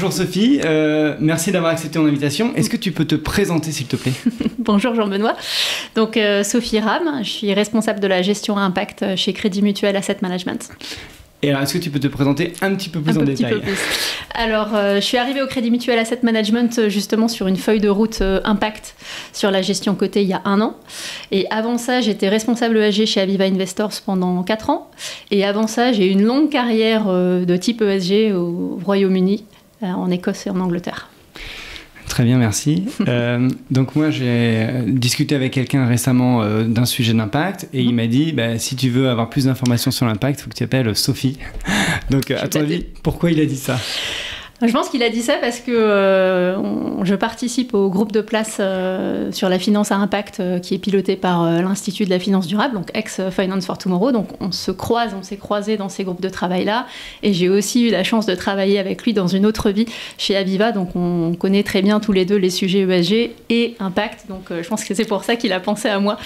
Bonjour Sophie, merci d'avoir accepté mon invitation. Est-ce que tu peux te présenter s'il te plaît? Bonjour Jean-Benoît. Donc Sophie Ram, je suis responsable de la gestion à impact chez Crédit Mutuel Asset Management. Et alors, est-ce que tu peux te présenter un petit peu plus en détail? Alors, je suis arrivée au Crédit Mutuel Asset Management justement sur une feuille de route impact sur la gestion cotée il y a 1 an. Et avant ça, j'étais responsable ESG chez Aviva Investors pendant 4 ans. Et avant ça, j'ai eu une longue carrière de type ESG au Royaume-Uni, en Écosse et en Angleterre. Très bien, merci. Donc moi, j'ai discuté avec quelqu'un récemment d'un sujet d'impact et il m'a dit, si tu veux avoir plus d'informations sur l'impact, il faut que tu appelles Sophie. Donc à ton avis, pourquoi il a dit ça? Je pense qu'il a dit ça parce que je participe au groupe de place sur la finance à impact qui est piloté par l'Institut de la finance durable, donc ex-Finance for Tomorrow. Donc on s'est croisés dans ces groupes de travail-là. Et j'ai aussi eu la chance de travailler avec lui dans une autre vie chez Aviva. Donc on connaît très bien tous les deux les sujets ESG et impact. Donc je pense que c'est pour ça qu'il a pensé à moi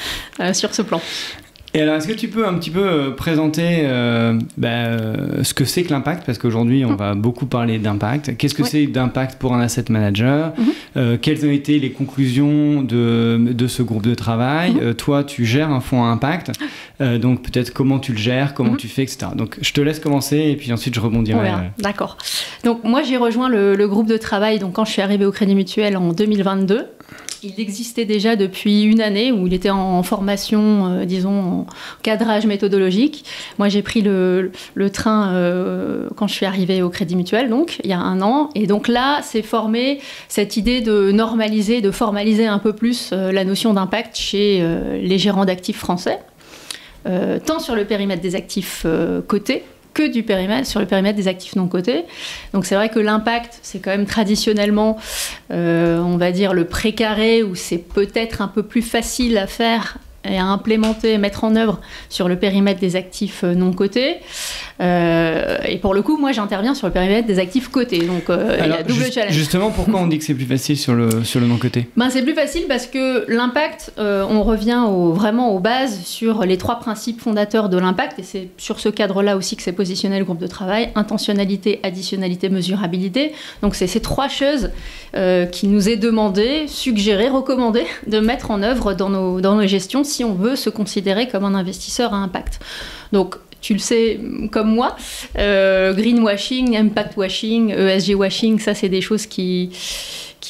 sur ce plan. Et alors, est-ce que tu peux un petit peu présenter ce que c'est que l'impact? Parce qu'aujourd'hui, on va beaucoup parler d'impact. Qu'est-ce que c'est d'impact pour un asset manager? Quelles ont été les conclusions de ce groupe de travail? Toi, tu gères un fonds à impact. Donc, peut-être comment tu le gères, comment tu fais, etc. Donc, je te laisse commencer et puis ensuite, je rebondirai. D'accord. Donc, moi, j'ai rejoint le groupe de travail quand je suis arrivée au Crédit Mutuel en 2022. Il existait déjà depuis 1 année où il était en formation, disons, en cadrage méthodologique. Moi, j'ai pris le train quand je suis arrivée au Crédit Mutuel, donc, il y a 1 an. Et donc là, c'est formé cette idée de normaliser, de formaliser un peu plus la notion d'impact chez les gérants d'actifs français, tant sur le périmètre des actifs cotés, que sur le périmètre des actifs non cotés. Donc c'est vrai que l'impact, c'est quand même traditionnellement, on va dire, le précaré, où c'est peut-être un peu plus facile à faire et à implémenter, mettre en œuvre sur le périmètre des actifs non cotés. Et pour le coup, moi, j'interviens sur le périmètre des actifs cotés. Donc, il y a double challenge. Justement, pourquoi on dit que c'est plus facile sur le non coté? C'est plus facile parce que l'impact, on revient vraiment aux bases sur les 3 principes fondateurs de l'impact. Et c'est sur ce cadre-là aussi que s'est positionné le groupe de travail: intentionnalité, additionnalité, mesurabilité. Donc, c'est ces 3 choses qui nous est demandé, suggéré, recommandé de mettre en œuvre dans nos gestions si on veut se considérer comme un investisseur à impact. Donc, tu le sais comme moi, greenwashing, impact washing, ESG washing, ça c'est des choses qui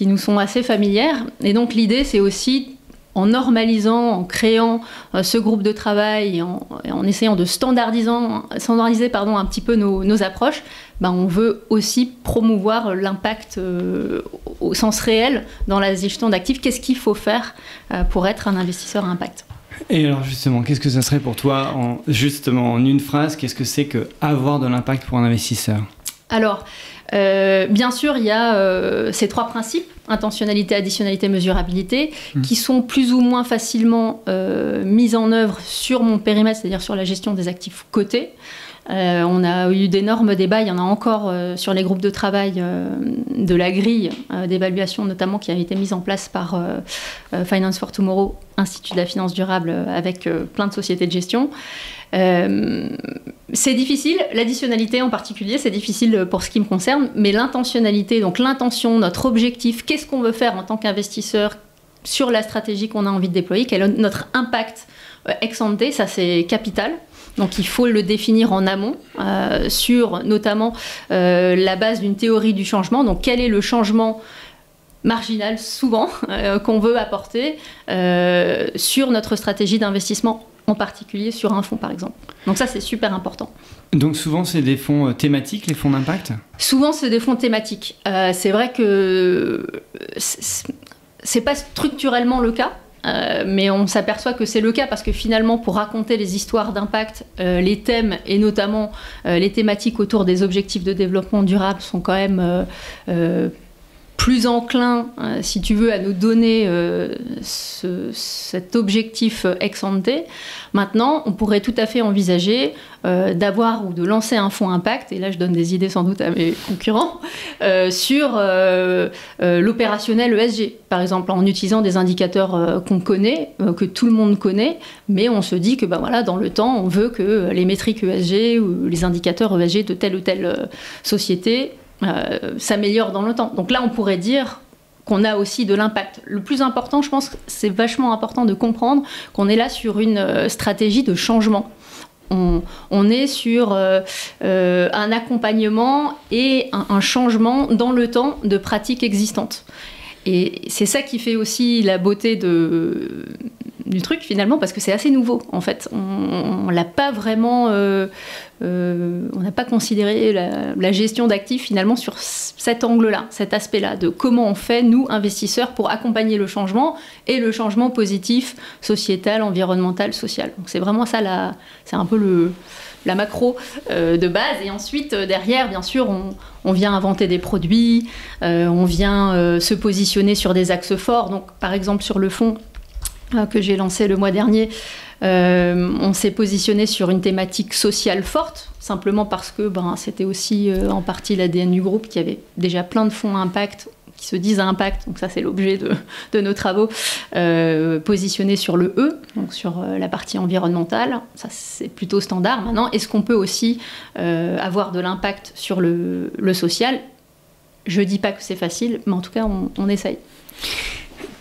nous sont assez familières. Et donc l'idée, c'est aussi, en normalisant, en créant ce groupe de travail et en essayant de standardiser un petit peu nos approches, on veut aussi promouvoir l'impact au sens réel dans la gestion d'actifs. Qu'est-ce qu'il faut faire pour être un investisseur à impact? Et alors justement, qu'est-ce que ça serait pour toi, en 1 phrase, qu'est-ce que c'est qu'avoir de l'impact pour un investisseur? Alors, bien sûr, il y a ces 3 principes, intentionnalité, additionnalité, mesurabilité, qui sont plus ou moins facilement mis en œuvre sur mon périmètre, c'est-à-dire sur la gestion des actifs cotés. On a eu d'énormes débats, il y en a encore sur les groupes de travail de la grille d'évaluation notamment qui a été mise en place par Finance for Tomorrow, Institut de la finance durable, avec plein de sociétés de gestion. C'est difficile, l'additionnalité en particulier, c'est difficile pour ce qui me concerne, mais l'intentionnalité, donc l'intention, notre objectif, qu'est-ce qu'on veut faire en tant qu'investisseur sur la stratégie qu'on a envie de déployer, quel est notre impact ex ante, ça c'est capital. Donc il faut le définir en amont sur notamment la base d'une théorie du changement. Donc quel est le changement marginal souvent qu'on veut apporter sur notre stratégie d'investissement, en particulier sur un fonds par exemple. Donc ça c'est super important. Donc souvent c'est des fonds thématiques, les fonds d'impact? Souvent c'est des fonds thématiques. C'est vrai que c'est pas structurellement le cas. Mais on s'aperçoit que c'est le cas parce que finalement, pour raconter les histoires d'impact, les thèmes et notamment les thématiques autour des objectifs de développement durable sont quand même plus enclin, si tu veux, à nous donner cet objectif ex ante. Maintenant, on pourrait tout à fait envisager d'avoir ou de lancer un fonds impact, et là je donne des idées sans doute à mes concurrents, sur l'opérationnel ESG, par exemple en utilisant des indicateurs qu'on connaît, que tout le monde connaît, mais on se dit que voilà, dans le temps, on veut que les métriques ESG ou les indicateurs ESG de telle ou telle société s'améliore dans le temps. Donc là, on pourrait dire qu'on a aussi de l'impact. Le plus important, je pense que c'est vachement important de comprendre qu'on est là sur une stratégie de changement. On est sur un accompagnement et un changement dans le temps de pratiques existantes. Et c'est ça qui fait aussi la beauté du truc finalement, parce que c'est assez nouveau en fait. On l'a pas vraiment, on n'a pas considéré la gestion d'actifs finalement sur cet angle-là, cet aspect-là, de comment on fait nous investisseurs pour accompagner le changement et le changement positif, sociétal, environnemental, social. Donc c'est vraiment ça c'est un peu la macro de base. Et ensuite, derrière, bien sûr, on vient inventer des produits, on vient se positionner sur des axes forts. Donc, par exemple, sur le fonds que j'ai lancé le mois dernier, on s'est positionné sur une thématique sociale forte, simplement parce que c'était aussi en partie l'ADN du groupe, qui avait déjà plein de fonds à impact, qui se disent à impact, donc ça c'est l'objet de nos travaux, positionnés sur le E, donc sur la partie environnementale, ça c'est plutôt standard. Maintenant, est-ce qu'on peut aussi avoir de l'impact sur le social? Je dis pas que c'est facile, mais en tout cas on essaye.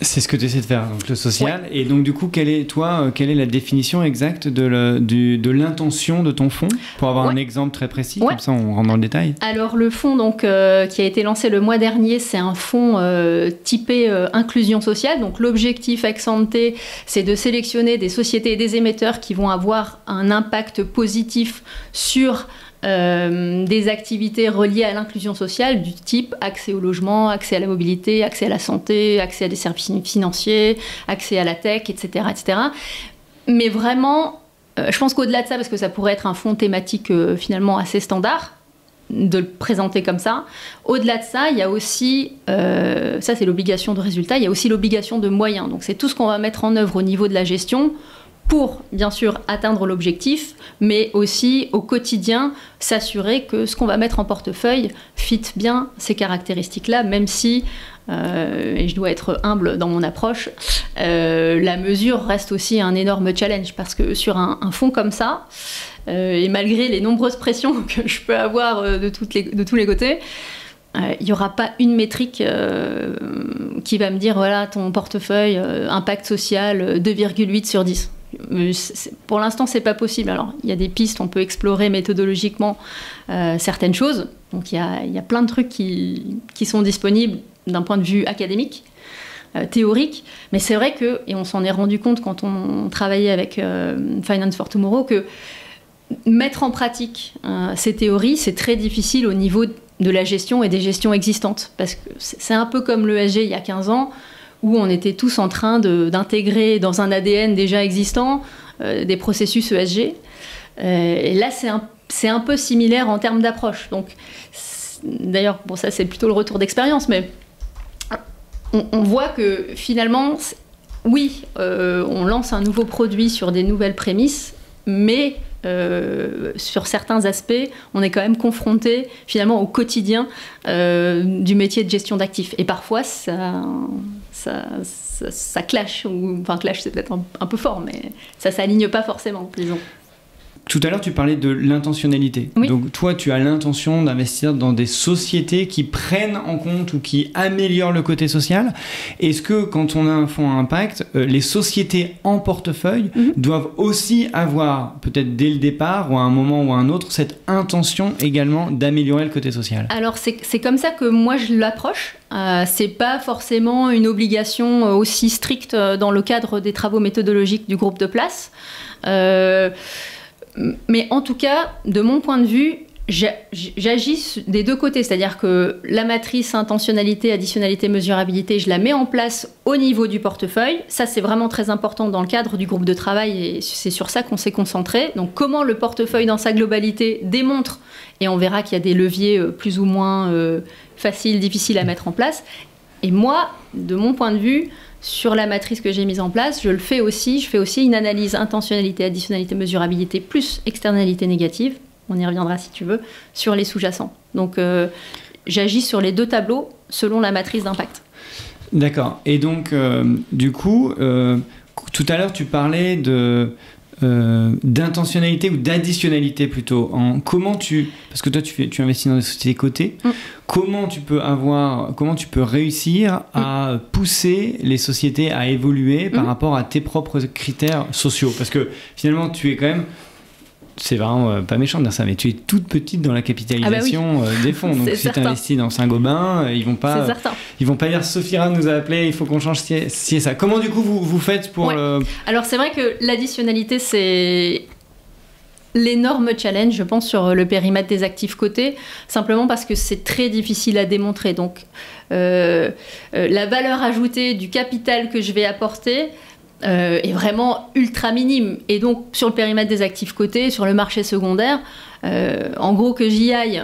C'est ce que tu essaies de faire, donc le social. Ouais. Et donc, du coup, quelle est la définition exacte de l'intention de ton fonds, pour avoir un exemple très précis, comme ça on rentre dans le détail? Alors, le fonds qui a été lancé le mois dernier, c'est un fonds typé inclusion sociale. Donc, l'objectif ex ante, c'est de sélectionner des sociétés et des émetteurs qui vont avoir un impact positif sur des activités reliées à l'inclusion sociale du type accès au logement, accès à la mobilité, accès à la santé, accès à des services financiers, accès à la tech, etc. etc. Mais vraiment, je pense qu'au-delà de ça, parce que ça pourrait être un fonds thématique finalement assez standard, de le présenter comme ça, au-delà de ça, il y a aussi, ça c'est l'obligation de résultat, il y a aussi l'obligation de moyens. Donc c'est tout ce qu'on va mettre en œuvre au niveau de la gestion pour, bien sûr, atteindre l'objectif, mais aussi, au quotidien, s'assurer que ce qu'on va mettre en portefeuille fit bien ces caractéristiques-là, même si, et je dois être humble dans mon approche, la mesure reste aussi un énorme challenge, parce que sur un fonds comme ça, et malgré les nombreuses pressions que je peux avoir de tous les côtés, il n'y aura pas une métrique qui va me dire, voilà, ton portefeuille, impact social, 2,8 sur 10. Pour l'instant, c'est pas possible. Alors, il y a des pistes, on peut explorer méthodologiquement certaines choses. Donc, il y a plein de trucs qui sont disponibles d'un point de vue académique, théorique. Mais c'est vrai que, et on s'en est rendu compte quand on travaillait avec Finance for Tomorrow, que mettre en pratique ces théories, c'est très difficile au niveau de la gestion et des gestions existantes. Parce que c'est un peu comme l'ESG il y a 15 ans, où on était tous en train d'intégrer dans un ADN déjà existant des processus ESG. Et là, c'est un peu similaire en termes d'approche. Donc, d'ailleurs, bon, ça c'est plutôt le retour d'expérience, mais on voit que finalement, oui, on lance un nouveau produit sur des nouvelles prémices, mais sur certains aspects, on est quand même confronté finalement au quotidien du métier de gestion d'actifs. Et parfois, ça clash, enfin clash c'est peut-être un peu fort, mais ça s'aligne pas forcément, disons. Tout à l'heure, tu parlais de l'intentionnalité. Oui. Donc, toi, tu as l'intention d'investir dans des sociétés qui prennent en compte ou qui améliorent le côté social. Est-ce que, quand on a un fonds à impact, les sociétés en portefeuille doivent aussi avoir, peut-être dès le départ ou à un moment ou à un autre, cette intention également d'améliorer le côté social? Alors, c'est comme ça que moi, je l'approche. C'est pas forcément une obligation aussi stricte dans le cadre des travaux méthodologiques du groupe de place. Mais en tout cas, de mon point de vue, j'agis des deux côtés. C'est-à-dire que la matrice intentionnalité, additionnalité, mesurabilité, je la mets en place au niveau du portefeuille. Ça, c'est vraiment très important dans le cadre du groupe de travail et c'est sur ça qu'on s'est concentré. Donc, comment le portefeuille dans sa globalité démontre, et on verra qu'il y a des leviers plus ou moins faciles, difficiles à mettre en place. Et moi, de mon point de vue, sur la matrice que j'ai mise en place, je fais aussi une analyse intentionnalité, additionnalité, mesurabilité plus externalité négative, on y reviendra si tu veux, sur les sous-jacents. Donc j'agis sur les deux tableaux selon la matrice d'impact. D'accord. Et donc du coup, tout à l'heure tu parlais d'intentionnalité ou d'additionnalité plutôt parce que toi tu investis dans des sociétés cotées, comment tu peux réussir à pousser les sociétés à évoluer par rapport à tes propres critères sociaux, parce que finalement tu es quand même, c'est vraiment pas méchant de dire ça, mais tu es toute petite dans la capitalisation des fonds. Donc si tu investis dans Saint-Gobain, ils vont pas dire Sophira nous a appelé, il faut qu'on change ci et ça. Comment du coup vous faites pour Alors c'est vrai que l'additionnalité, c'est l'énorme challenge, je pense, sur le périmètre des actifs cotés, simplement parce que c'est très difficile à démontrer. Donc la valeur ajoutée du capital que je vais apporter est vraiment ultra minime. Et donc, sur le périmètre des actifs cotés, sur le marché secondaire, en gros, que j'y aille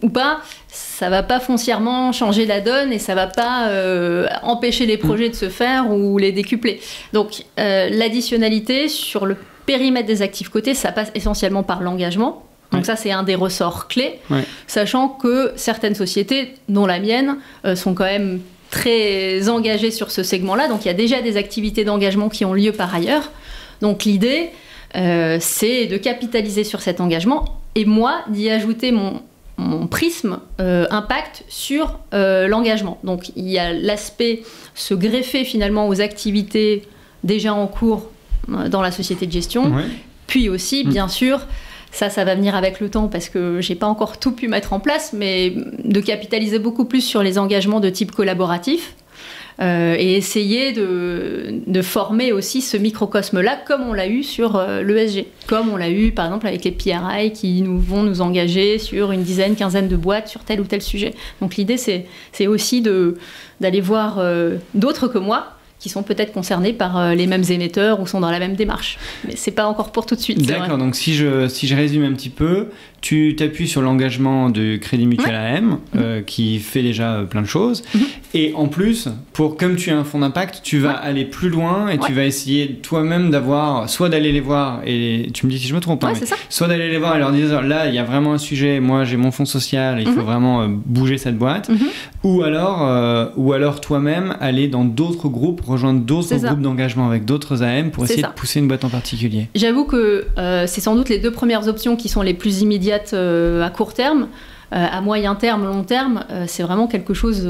ou pas, ça va pas foncièrement changer la donne et ça va pas empêcher les projets de se faire ou les décupler. Donc, l'additionnalité sur le périmètre des actifs cotés, ça passe essentiellement par l'engagement. Donc ça, c'est un des ressorts clés, sachant que certaines sociétés, dont la mienne, sont quand même très engagés sur ce segment-là. Donc, il y a déjà des activités d'engagement qui ont lieu par ailleurs. Donc, l'idée, c'est de capitaliser sur cet engagement et moi, d'y ajouter mon prisme impact sur l'engagement. Donc, il y a l'aspect se greffer finalement aux activités déjà en cours dans la société de gestion. Puis aussi, bien sûr, ça va venir avec le temps parce que j'ai pas encore tout pu mettre en place, mais de capitaliser beaucoup plus sur les engagements de type collaboratif et essayer de former aussi ce microcosme-là comme on l'a eu sur l'ESG, comme on l'a eu par exemple avec les PRI qui vont nous engager sur une dizaine, quinzaine de boîtes sur tel ou tel sujet. Donc l'idée c'est aussi d'aller voir d'autres que moi qui sont peut-être concernés par les mêmes émetteurs ou sont dans la même démarche. Mais c'est pas encore pour tout de suite. D'accord, donc si je résume un petit peu, tu t'appuies sur l'engagement de Crédit Mutuel AM, qui fait déjà plein de choses. Et en plus, comme tu es un fonds d'impact, tu vas aller plus loin et tu vas essayer toi-même soit d'aller les voir, et tu me dis si je me trompe, mais soit d'aller les voir et leur dire là, il y a vraiment un sujet, moi j'ai mon fonds social, il faut vraiment bouger cette boîte. Ou alors toi-même aller dans d'autres groupes, rejoindre d'autres groupes d'engagement avec d'autres AM pour essayer de pousser une boîte en particulier. J'avoue que c'est sans doute les deux premières options qui sont les plus immédiates à court terme. À moyen terme, long terme, c'est vraiment quelque chose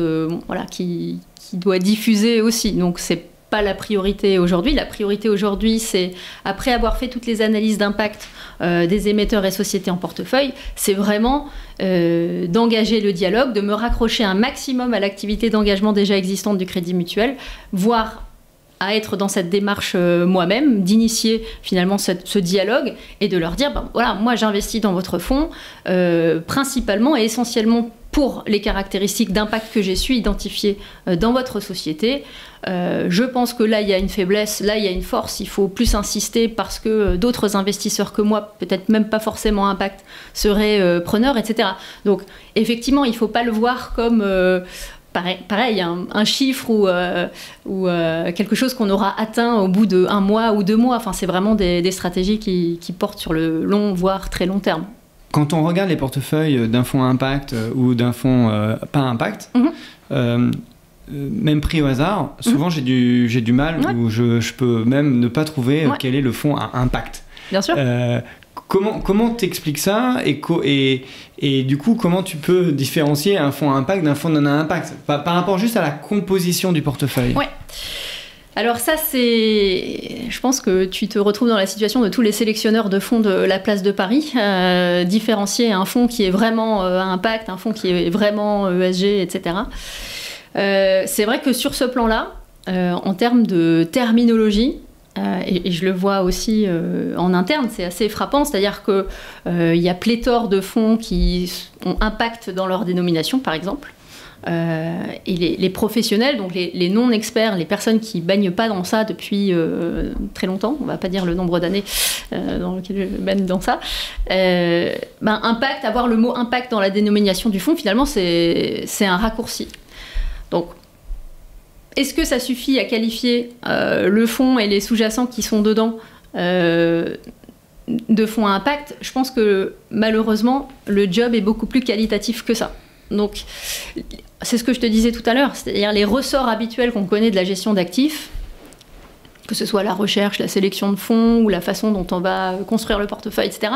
qui doit diffuser aussi. Donc c'est pas la priorité aujourd'hui. La priorité aujourd'hui, c'est après avoir fait toutes les analyses d'impact des émetteurs et sociétés en portefeuille, c'est vraiment d'engager le dialogue, de me raccrocher un maximum à l'activité d'engagement déjà existante du Crédit Mutuel, voire à être dans cette démarche moi-même, d'initier finalement ce dialogue et de leur dire, voilà, moi j'investis dans votre fonds principalement et essentiellement pour les caractéristiques d'impact que j'ai su identifier dans votre société. Je pense que là, il y a une faiblesse, là, il y a une force, il faut plus insister parce que d'autres investisseurs que moi, peut-être même pas forcément impact, seraient preneurs, etc. Donc, effectivement, il ne faut pas le voir comme... Pareil, un chiffre ou quelque chose qu'on aura atteint au bout de 1 mois ou 2 mois. Enfin, c'est vraiment des stratégies qui portent sur le long, voire très long terme. Quand on regarde les portefeuilles d'un fonds impact ou d'un fonds pas impact, même pris au hasard, souvent j'ai du mal ou je peux même ne pas trouver quel est le fonds à impact. Bien sûr. Comment t'expliques ça et du coup, comment tu peux différencier un fonds à impact d'un fonds non à impact par rapport juste à la composition du portefeuille? Ouais. Alors ça, je pense que tu te retrouves dans la situation de tous les sélectionneurs de fonds de la place de Paris, différencier un fonds qui est vraiment à impact, un fonds qui est vraiment ESG, etc. C'est vrai que sur ce plan-là, en termes de terminologie, et je le vois aussi en interne, c'est assez frappant, c'est-à-dire qu'il y a pléthore de fonds qui ont impact dans leur dénomination, par exemple. Et les professionnels, donc les non-experts, les personnes qui ne baignent pas dans ça depuis très longtemps, on ne va pas dire le nombre d'années dans lequel je baigne dans ça, impact, avoir le mot impact dans la dénomination du fonds, finalement, c'est un raccourci. Donc, est-ce que ça suffit à qualifier le fonds et les sous-jacents qui sont dedans de fonds à impact? Je pense que malheureusement, le job est beaucoup plus qualitatif que ça. Donc, c'est ce que je te disais tout à l'heure, c'est-à-dire les ressorts habituels qu'on connaît de la gestion d'actifs, que ce soit la recherche, la sélection de fonds ou la façon dont on va construire le portefeuille, etc.,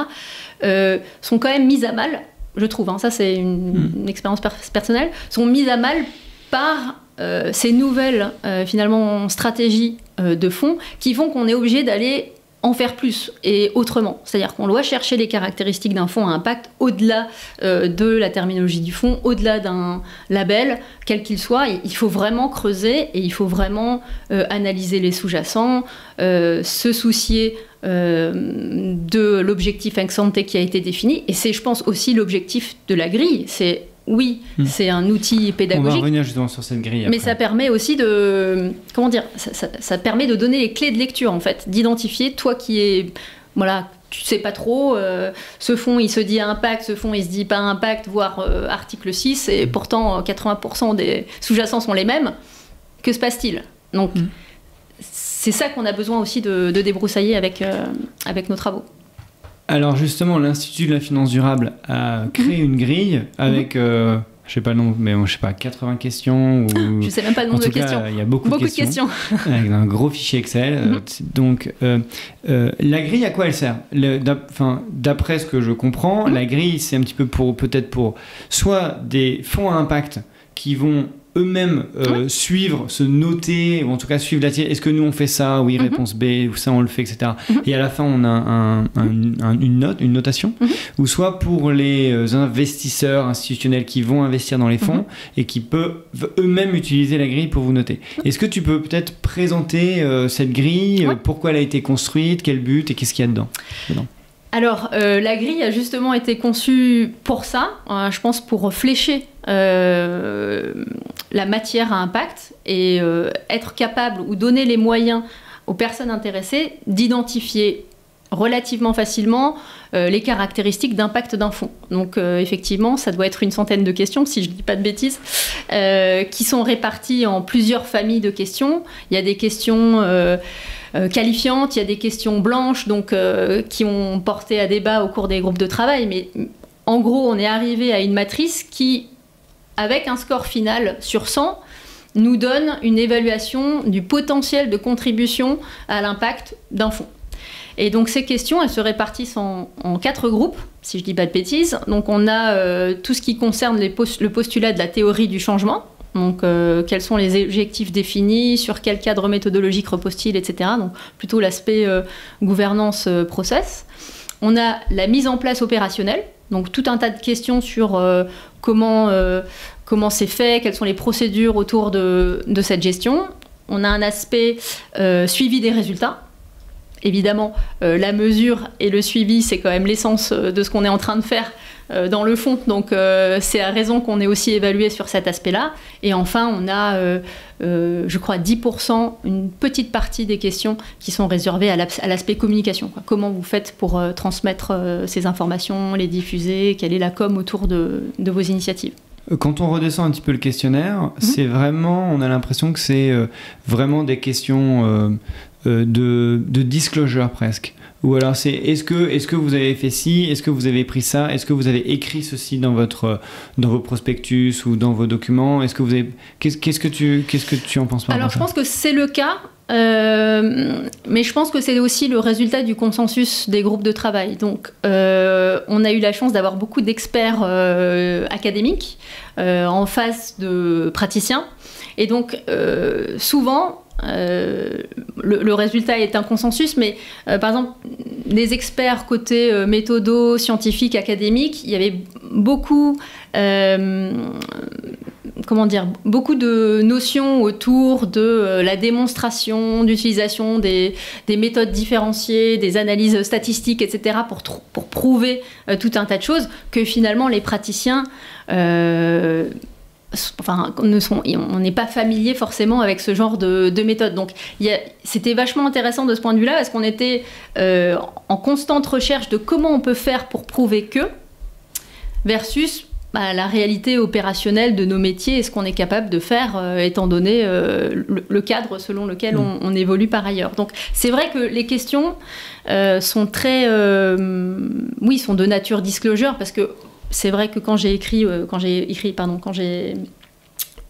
sont quand même mises à mal, je trouve, ça c'est une expérience personnelle, sont mises à mal par ces nouvelles finalement stratégies de fonds qui font qu'on est obligé d'aller en faire plus et autrement. C'est-à-dire qu'on doit chercher les caractéristiques d'un fonds à impact au-delà de la terminologie du fonds, au-delà d'un label, quel qu'il soit. Il faut vraiment creuser et il faut vraiment analyser les sous-jacents, se soucier de l'objectif ex ante qui a été défini. Et c'est, je pense, aussi l'objectif de la grille. C'est un outil pédagogique. On va revenir justement sur cette grille après. Mais ça permet aussi de... Comment dire, ça permet de donner les clés de lecture, en fait. D'identifier, toi qui es... Voilà, tu sais pas trop, ce fonds, il se dit impact, ce fonds, il se dit pas impact, voire article 6, et pourtant 80% des sous-jacents sont les mêmes. Que se passe-t-il? Donc, c'est ça qu'on a besoin aussi de débroussailler avec nos travaux. Alors justement, l'Institut de la finance durable a créé une grille avec, je sais pas le nombre, mais je sais pas, 80 questions. Ou... Je sais même pas le nombre de questions. Il y a beaucoup de questions. Avec un gros fichier Excel. Donc, la grille, à quoi elle sert? D'après ce que je comprends, la grille, c'est un petit peu peut-être pour soit des fonds à impact qui vont eux-mêmes suivre, se noter, ou en tout cas suivre la tienne. Est-ce que nous on fait ça? Oui, réponse B, ou ça on le fait, etc. Et à la fin on a une notation. Ou soit pour les investisseurs institutionnels qui vont investir dans les fonds et qui peuvent eux-mêmes utiliser la grille pour vous noter. Est-ce que tu peux peut-être présenter cette grille, pourquoi elle a été construite, quel but et qu'est-ce qu'il y a dedans? Alors, la grille a justement été conçue pour ça, je pense pour flécher la matière à impact et être capable ou donner les moyens aux personnes intéressées d'identifier relativement facilement les caractéristiques d'impact d'un fonds. Donc effectivement, ça doit être une centaine de questions, si je ne dis pas de bêtises, qui sont réparties en plusieurs familles de questions. Il y a des questions... qualifiantes, il y a des questions blanches donc, qui ont porté à débat au cours des groupes de travail, mais en gros on est arrivé à une matrice qui, avec un score final sur 100, nous donne une évaluation du potentiel de contribution à l'impact d'un fonds. Et donc ces questions, elles se répartissent en 4 groupes, si je ne dis pas de bêtises. Donc on a tout ce qui concerne le postulat de la théorie du changement. Donc, quels sont les objectifs définis, sur quel cadre méthodologique repose-t-il, etc. Donc, plutôt l'aspect gouvernance process. On a la mise en place opérationnelle, donc tout un tas de questions sur comment c'est fait, quelles sont les procédures autour de cette gestion. On a un aspect suivi des résultats. Évidemment, la mesure et le suivi, c'est quand même l'essence de ce qu'on est en train de faire dans le fond. Donc, c'est à raison qu'on est aussi évalué sur cet aspect-là. Et enfin, on a, je crois, 10%, une petite partie des questions qui sont réservées à l'aspect communication. Comment vous faites pour transmettre ces informations, les diffuser, quelle est la com autour de vos initiatives? Quand on redescend un petit peu le questionnaire, c'est vraiment, on a l'impression que c'est vraiment des questions de disclosure presque. Ou alors c'est est-ce que vous avez fait ci, est-ce que vous avez pris ça, est-ce que vous avez écrit ceci dans vos prospectus ou dans vos documents, est-ce que vous avez qu'est-ce que tu en penses par Alors je pense que c'est le cas. Mais je pense que c'est aussi le résultat du consensus des groupes de travail. Donc, on a eu la chance d'avoir beaucoup d'experts académiques en face de praticiens. Et donc, souvent, le résultat est un consensus, mais par exemple, les experts côté méthodo, scientifique, académique, il y avait beaucoup... beaucoup de notions autour de la démonstration, d'utilisation des méthodes différenciées, des analyses statistiques, etc., pour prouver tout un tas de choses que finalement les praticiens... on n'est pas familier forcément avec ce genre de méthode. Donc, c'était vachement intéressant de ce point de vue-là, parce qu'on était en constante recherche de comment on peut faire pour prouver que, versus la réalité opérationnelle de nos métiers et ce qu'on est capable de faire, étant donné le cadre selon lequel on évolue par ailleurs. Donc, c'est vrai que les questions sont très... sont de nature disclosure, parce que c'est vrai que quand j'ai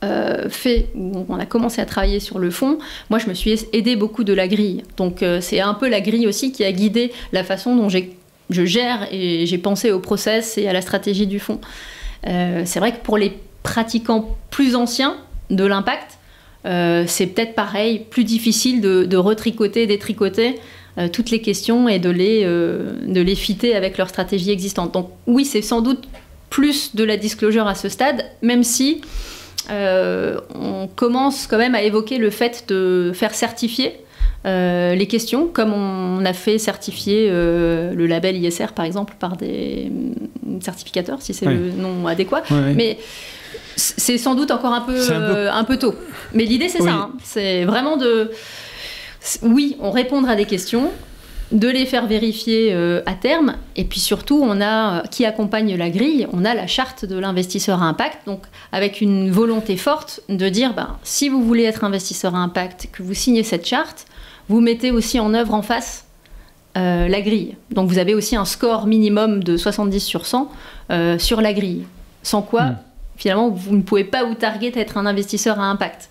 où on a commencé à travailler sur le fond, moi je me suis aidée beaucoup de la grille. Donc c'est un peu la grille aussi qui a guidé la façon dont je gère et j'ai pensé au process et à la stratégie du fonds. C'est vrai que pour les pratiquants plus anciens de l'impact, c'est peut-être pareil, plus difficile de retricoter, détricoter toutes les questions et de les fitter avec leur stratégie existante. Donc oui, c'est sans doute plus de la disclosure à ce stade, même si on commence quand même à évoquer le fait de faire certifier les questions, comme on a fait certifier le label ISR par exemple par des certificateurs, si c'est le nom adéquat. Mais c'est sans doute encore un peu tôt. Mais l'idée c'est ça, hein. C'est vraiment on répondre à des questions, de les faire vérifier à terme, et puis surtout on a qui accompagne la grille, on a la charte de l'investisseur à impact, donc avec une volonté forte de dire si vous voulez être investisseur à impact, que vous signez cette charte, vous mettez aussi en œuvre en face la grille. Donc vous avez aussi un score minimum de 70 sur 100 sur la grille, sans quoi finalement vous ne pouvez pas vous targuer d'être un investisseur à impact.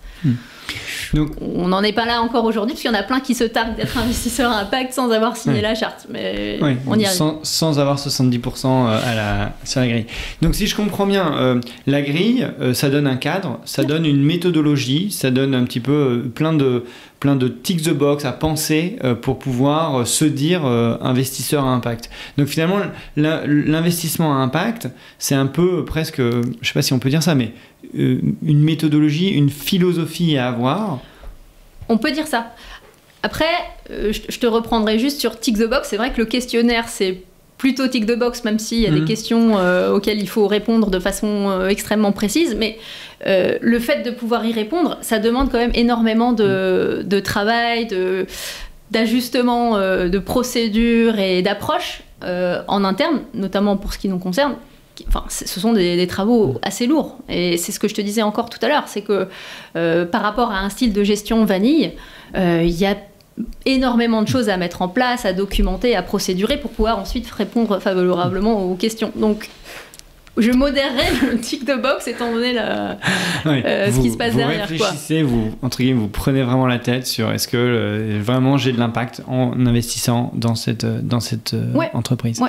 Donc, on n'en est pas là encore aujourd'hui, parce qu'il y en a plein qui se targuent d'être investisseurs à impact sans avoir signé la charte. Mais on y arrive. Sans avoir 70% sur la grille. Donc si je comprends bien, la grille, ça donne un cadre, ça donne une méthodologie, ça donne un petit peu plein de tick the box à penser pour pouvoir se dire investisseur à impact. Donc finalement, l'investissement à impact, c'est un peu presque, je ne sais pas si on peut dire ça, mais une méthodologie, une philosophie à avoir. On peut dire ça. Après, je te reprendrai juste sur tick the box. C'est vrai que le questionnaire, c'est plutôt tick the box, même s'il y a des questions auxquelles il faut répondre de façon extrêmement précise. Mais le fait de pouvoir y répondre, ça demande quand même énormément de travail, d'ajustement, de procédures et d'approches en interne, notamment pour ce qui nous concerne. Ce sont des travaux assez lourds. Et c'est ce que je te disais encore tout à l'heure, c'est que par rapport à un style de gestion vanille, il y a énormément de choses à mettre en place, à documenter, à procédurer pour pouvoir ensuite répondre favorablement aux questions. Donc, je modérerai le tick the box étant donné ce qui se passe derrière. Vous réfléchissez, vous prenez vraiment la tête sur est-ce que vraiment j'ai de l'impact en investissant dans cette entreprise. Ouais.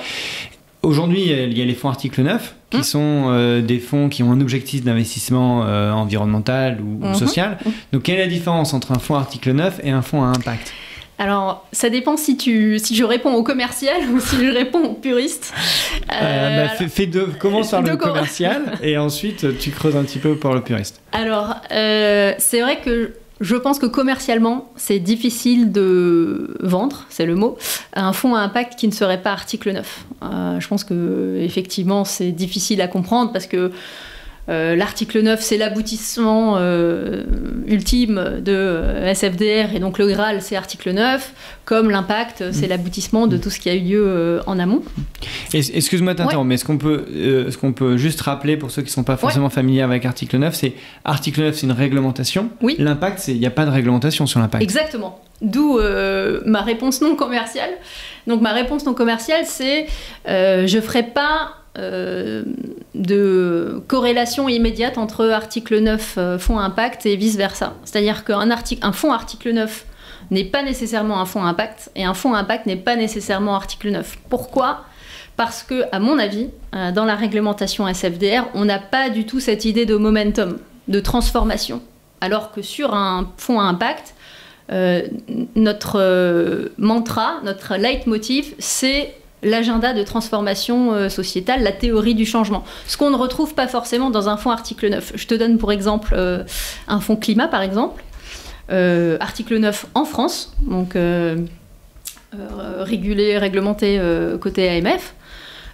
Aujourd'hui, il y a les fonds article 9 qui sont des fonds qui ont un objectif d'investissement environnemental ou social. Donc, quelle est la différence entre un fonds article 9 et un fonds à impact ? Alors, ça dépend si je réponds au commercial ou si je réponds au puriste. Commence par le commercial et ensuite tu creuses un petit peu pour le puriste. Alors, c'est vrai que je pense que commercialement, c'est difficile de vendre, c'est le mot, un fonds à impact qui ne serait pas article 9. Je pense qu'effectivement, c'est difficile à comprendre parce que l'article 9, c'est l'aboutissement ultime de SFDR et donc le Graal, c'est article 9, comme l'impact, c'est l'aboutissement de tout ce qui a eu lieu en amont. Excuse-moi de t'interrompre, mais est-ce qu'on peut juste rappeler pour ceux qui ne sont pas forcément familiers avec article 9, article 9, c'est une réglementation. Oui. L'impact, il n'y a pas de réglementation sur l'impact. Exactement. D'où ma réponse non commerciale. Donc ma réponse non commerciale, c'est je ne ferai pas de corrélation immédiate entre article 9 fonds impact et vice-versa. C'est-à-dire qu'un fonds article 9 n'est pas nécessairement un fonds impact et un fonds impact n'est pas nécessairement article 9. Pourquoi ? Parce que, à mon avis, dans la réglementation SFDR, on n'a pas du tout cette idée de momentum, de transformation. Alors que sur un fonds à impact, notre mantra, notre leitmotiv, c'est l'agenda de transformation sociétale, la théorie du changement. Ce qu'on ne retrouve pas forcément dans un fonds article 9. Je te donne pour exemple un fonds climat, par exemple. Article 9 en France, donc réglementé côté AMF.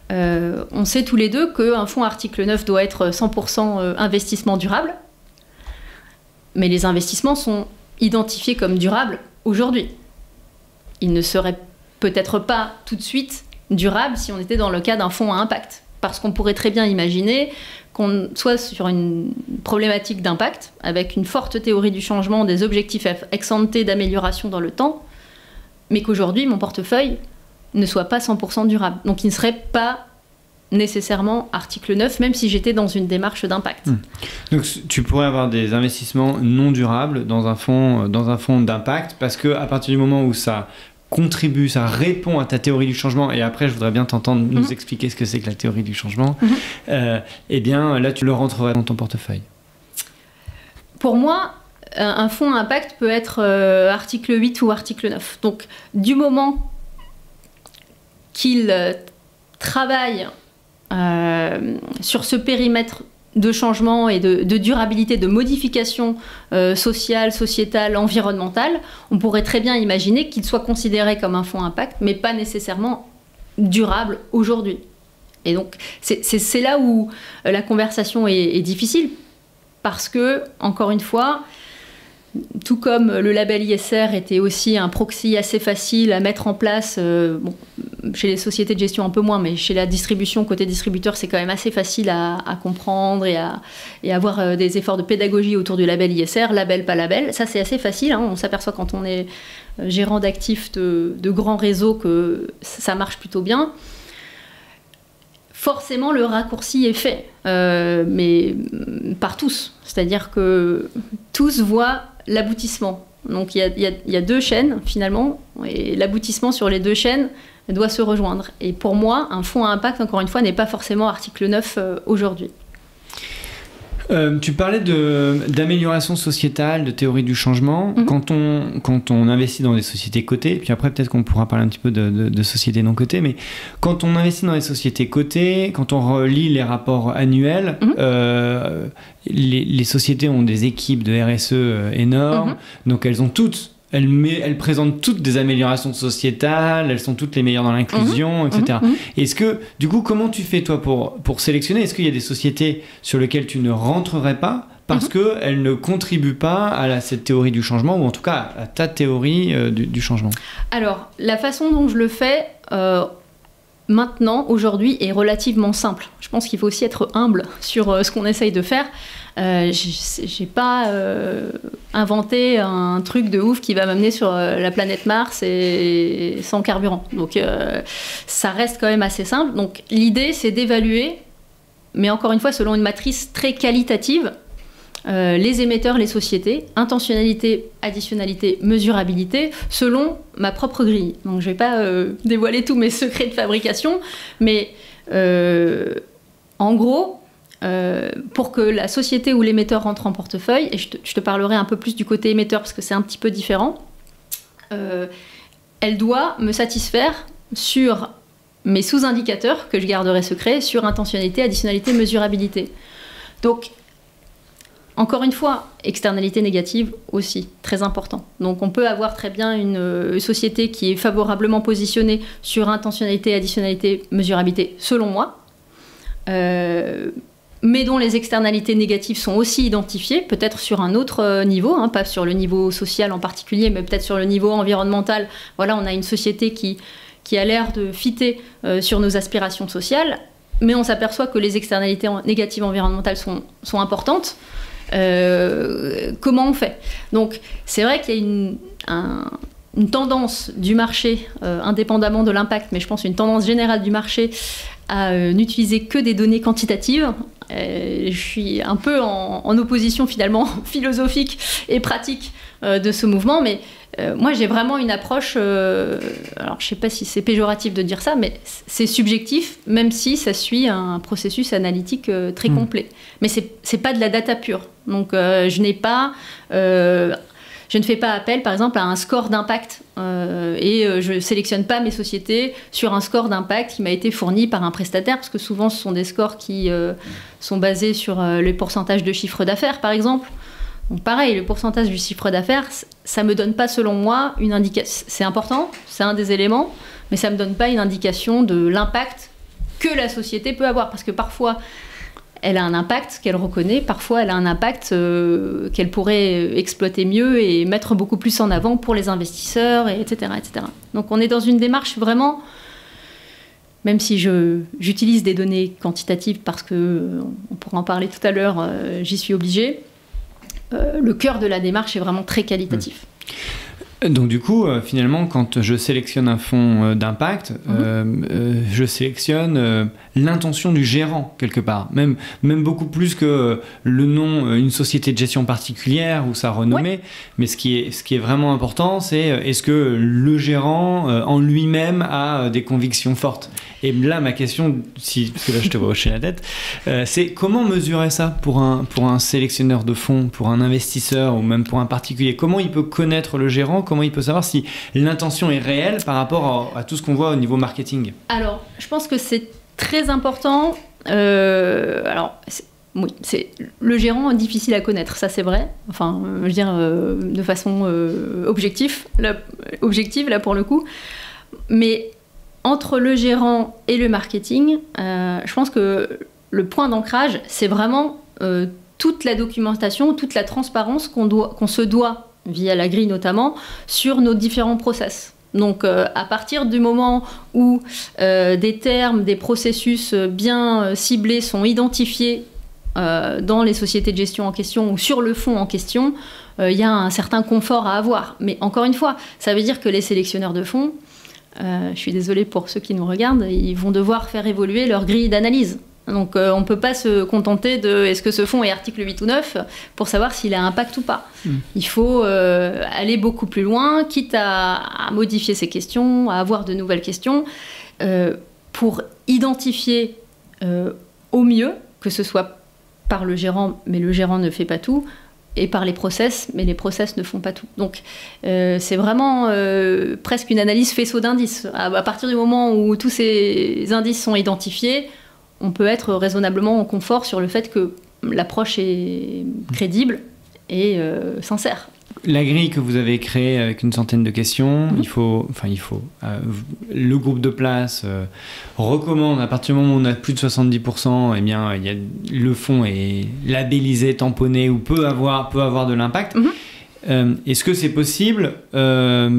On sait tous les deux qu'un fonds article 9 doit être 100% investissement durable. Mais les investissements sont identifiés comme durables aujourd'hui. Ils ne seraient peut-être pas tout de suite durables si on était dans le cas d'un fonds à impact. Parce qu'on pourrait très bien imaginer qu'on soit sur une problématique d'impact, avec une forte théorie du changement, des objectifs ex ante d'amélioration dans le temps, mais qu'aujourd'hui, mon portefeuille ne soit pas 100% durable. Donc il ne serait pas nécessairement article 9, même si j'étais dans une démarche d'impact. Donc tu pourrais avoir des investissements non durables dans un fonds d'impact, parce qu'à partir du moment où ça contribue, ça répond à ta théorie du changement, et après je voudrais bien t'entendre nous expliquer ce que c'est que la théorie du changement, eh bien là tu le rentrerais dans ton portefeuille. Pour moi, un fonds impact peut être article 8 ou article 9. Donc du moment qu'il travaille sur ce périmètre de changement et de durabilité, de modification sociale, sociétale, environnementale, on pourrait très bien imaginer qu'il soit considéré comme un fonds impact, mais pas nécessairement durable aujourd'hui. Et donc, c'est là où la conversation est difficile, parce que, encore une fois, tout comme le label ISR était aussi un proxy assez facile à mettre en place, chez les sociétés de gestion un peu moins, mais chez la distribution, côté distributeur, c'est quand même assez facile à comprendre et avoir des efforts de pédagogie autour du label ISR, label, pas label. Ça, c'est assez facile, hein. On s'aperçoit quand on est gérant d'actifs de grands réseaux que ça marche plutôt bien. Forcément, le raccourci est fait, mais par tous. C'est-à-dire que tous voient l'aboutissement. Donc il y a deux chaînes, finalement, et l'aboutissement sur les deux chaînes doit se rejoindre. Et pour moi, un fonds à impact, encore une fois, n'est pas forcément article 9 aujourd'hui. Tu parlais d'amélioration sociétale, de théorie du changement. Quand on investit dans des sociétés cotées, puis après peut-être qu'on pourra parler un petit peu de sociétés non cotées, mais quand on investit dans des sociétés cotées, quand on relit les rapports annuels, les sociétés ont des équipes de RSE énormes, donc elles présentent toutes des améliorations sociétales, elles sont toutes les meilleures dans l'inclusion, etc. Est-ce que, du coup, comment tu fais, toi, pour sélectionner? Est-ce qu'il y a des sociétés sur lesquelles tu ne rentrerais pas parce qu'elles ne contribuent pas à cette théorie du changement, ou en tout cas à ta théorie du changement? Alors, la façon dont je le fais maintenant, aujourd'hui, est relativement simple. Je pense qu'il faut aussi être humble sur ce qu'on essaye de faire. J'ai pas inventé un truc de ouf qui va m'amener sur la planète Mars et sans carburant. Donc ça reste quand même assez simple. Donc l'idée, c'est d'évaluer, mais encore une fois selon une matrice très qualitative, les émetteurs, les sociétés, intentionnalité, additionnalité, mesurabilité, selon ma propre grille. Donc je vais pas dévoiler tous mes secrets de fabrication, mais en gros, pour que la société ou l'émetteur rentre en portefeuille, et je te parlerai un peu plus du côté émetteur parce que c'est un petit peu différent, elle doit me satisfaire sur mes sous-indicateurs que je garderai secrets, sur intentionnalité, additionnalité, mesurabilité. Donc, encore une fois, externalité négative aussi, très important. Donc on peut avoir très bien une société qui est favorablement positionnée sur intentionnalité, additionnalité, mesurabilité, selon moi, mais dont les externalités négatives sont aussi identifiées, peut-être sur un autre niveau, hein, pas sur le niveau social en particulier, mais peut-être sur le niveau environnemental. Voilà, on a une société qui a l'air de fitter sur nos aspirations sociales, mais on s'aperçoit que les externalités négatives environnementales sont importantes. Comment on fait? Donc, c'est vrai qu'il y a une tendance du marché, indépendamment de l'impact, mais je pense une tendance générale du marché à n'utiliser que des données quantitatives. Je suis un peu en opposition finalement philosophique et pratique de ce mouvement, mais moi j'ai vraiment une approche, alors je ne sais pas si c'est péjoratif de dire ça, mais c'est subjectif, même si ça suit un processus analytique très complet. Mais c'est pas de la data pure. Donc je ne fais pas appel, par exemple, à un score d'impact et je ne sélectionne pas mes sociétés sur un score d'impact qui m'a été fourni par un prestataire, parce que souvent, ce sont des scores qui sont basés sur le pourcentage de chiffre d'affaires, par exemple. Donc pareil, le pourcentage du chiffre d'affaires, ça ne me donne pas, selon moi, une indication. C'est important, c'est un des éléments, mais ça ne me donne pas une indication de l'impact que la société peut avoir, parce que parfois, elle a un impact qu'elle reconnaît, parfois elle a un impact qu'elle pourrait exploiter mieux et mettre beaucoup plus en avant pour les investisseurs, etc., etc. Donc on est dans une démarche vraiment, même si j'utilise des données quantitatives parce qu'on pourra en parler tout à l'heure, j'y suis obligée, le cœur de la démarche est vraiment très qualitatif. Donc du coup, finalement, quand je sélectionne un fonds d'impact, je sélectionne l'intention du gérant, quelque part. Même beaucoup plus que le nom, une société de gestion particulière ou sa renommée. Mais ce qui est vraiment important, c'est est-ce que le gérant, en lui-même, a des convictions fortes. Et là, ma question, parce que là je te vois hocher la tête, c'est comment mesurer ça pour un sélectionneur de fonds, pour un investisseur ou même pour un particulier? Comment il peut connaître le gérant? Comment il peut savoir si l'intention est réelle par rapport à tout ce qu'on voit au niveau marketing? Alors, je pense que c'est très important. Oui, c'est le gérant est difficile à connaître, ça c'est vrai. Enfin, je veux dire, de façon objective, là pour le coup. Mais entre le gérant et le marketing, je pense que le point d'ancrage, c'est vraiment toute la documentation, toute la transparence qu'on se doit, via la grille notamment, sur nos différents process. Donc à partir du moment où des termes, des processus bien ciblés sont identifiés dans les sociétés de gestion en question ou sur le fonds en question, il y a un certain confort à avoir. Mais encore une fois, ça veut dire que les sélectionneurs de fonds, je suis désolée pour ceux qui nous regardent, ils vont devoir faire évoluer leur grille d'analyse. Donc on ne peut pas se contenter de est-ce que ce fonds est article 8 ou 9 pour savoir s'il a impact ou pas. Il faut aller beaucoup plus loin, quitte à modifier ses questions, à avoir de nouvelles questions, pour identifier au mieux, que ce soit par le gérant, mais le gérant ne fait pas tout, et par les process, mais les process ne font pas tout. Donc c'est vraiment presque une analyse faisceau d'indices. À partir du moment où tous ces indices sont identifiés, on peut être raisonnablement en confort sur le fait que l'approche est crédible et sincère. La grille que vous avez créée avec une centaine de questions, le groupe de place recommande, à partir du moment où on a plus de 70%, eh bien, le fonds est labellisé, tamponné ou peut avoir de l'impact. Est-ce que c'est possible, là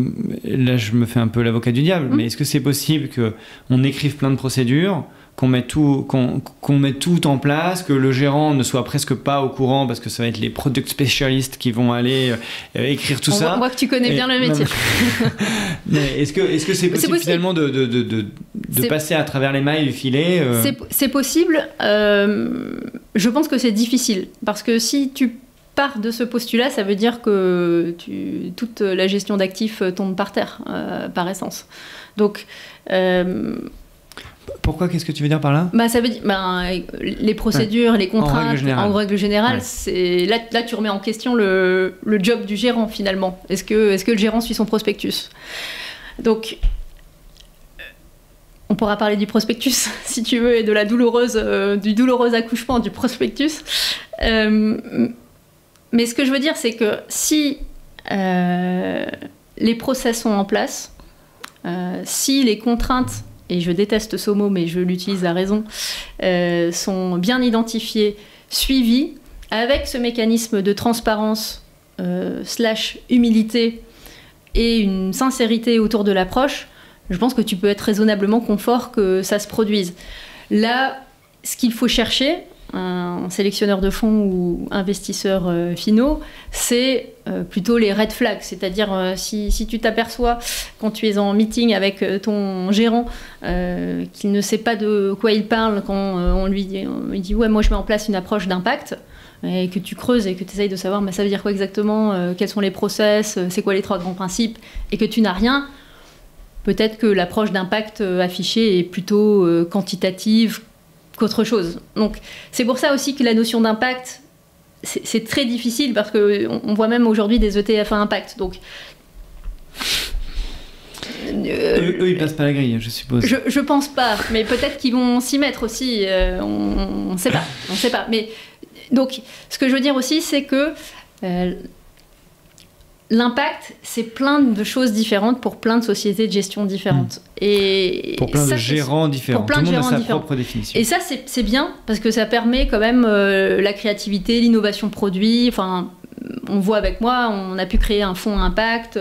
je me fais un peu l'avocat du diable, mais est-ce que c'est possible qu'on écrive plein de procédures, qu'on mette tout en place, que le gérant ne soit presque pas au courant parce que ça va être les product specialists qui vont aller écrire tout ça. On voit que tu connais bien le métier. Mais est-ce que c'est possible finalement de passer à travers les mailles du filet C'est possible. Je pense que c'est difficile parce que si tu pars de ce postulat, ça veut dire que toute la gestion d'actifs tombe par terre, par essence. Donc pourquoi? Qu'est-ce que tu veux dire par là? Ça veut dire les procédures, les contraintes, en règle générale, c'est là tu remets en question le job du gérant finalement. Est-ce que le gérant suit son prospectus? Donc on pourra parler du prospectus si tu veux et de du douloureux accouchement du prospectus. Mais ce que je veux dire, c'est que si les process sont en place, si les contraintes, et je déteste ce mot, mais je l'utilise à raison, sont bien identifiées, suivies, avec ce mécanisme de transparence / humilité et une sincérité autour de l'approche, je pense que tu peux être raisonnablement confort que ça se produise. Là, ce qu'il faut chercher, un sélectionneur de fonds ou investisseurs finaux, c'est plutôt les red flags, c'est-à-dire si tu t'aperçois quand tu es en meeting avec ton gérant qu'il ne sait pas de quoi il parle quand on lui dit ouais, moi je mets en place une approche d'impact, et que tu creuses et que tu essayes de savoir ça veut dire quoi exactement, quels sont les process, c'est quoi les 3 grands principes, et que tu n'as rien, peut-être que l'approche d'impact affichée est plutôt quantitative qu'autre chose. Donc c'est pour ça aussi que la notion d'impact, c'est très difficile parce qu'on voit même aujourd'hui des ETF à impact. Donc eux ils passent pas la grille, je suppose. Je pense pas, mais peut-être qu'ils vont s'y mettre aussi. On sait pas. Mais donc ce que je veux dire aussi, c'est que l'impact, c'est plein de choses différentes pour plein de sociétés de gestion différentes. Et pour plein de gérants différents. Tout le monde a sa propre définition. Et ça, c'est bien, parce que ça permet quand même la créativité, l'innovation produit. Enfin, on voit avec moi, on a pu créer un fonds impact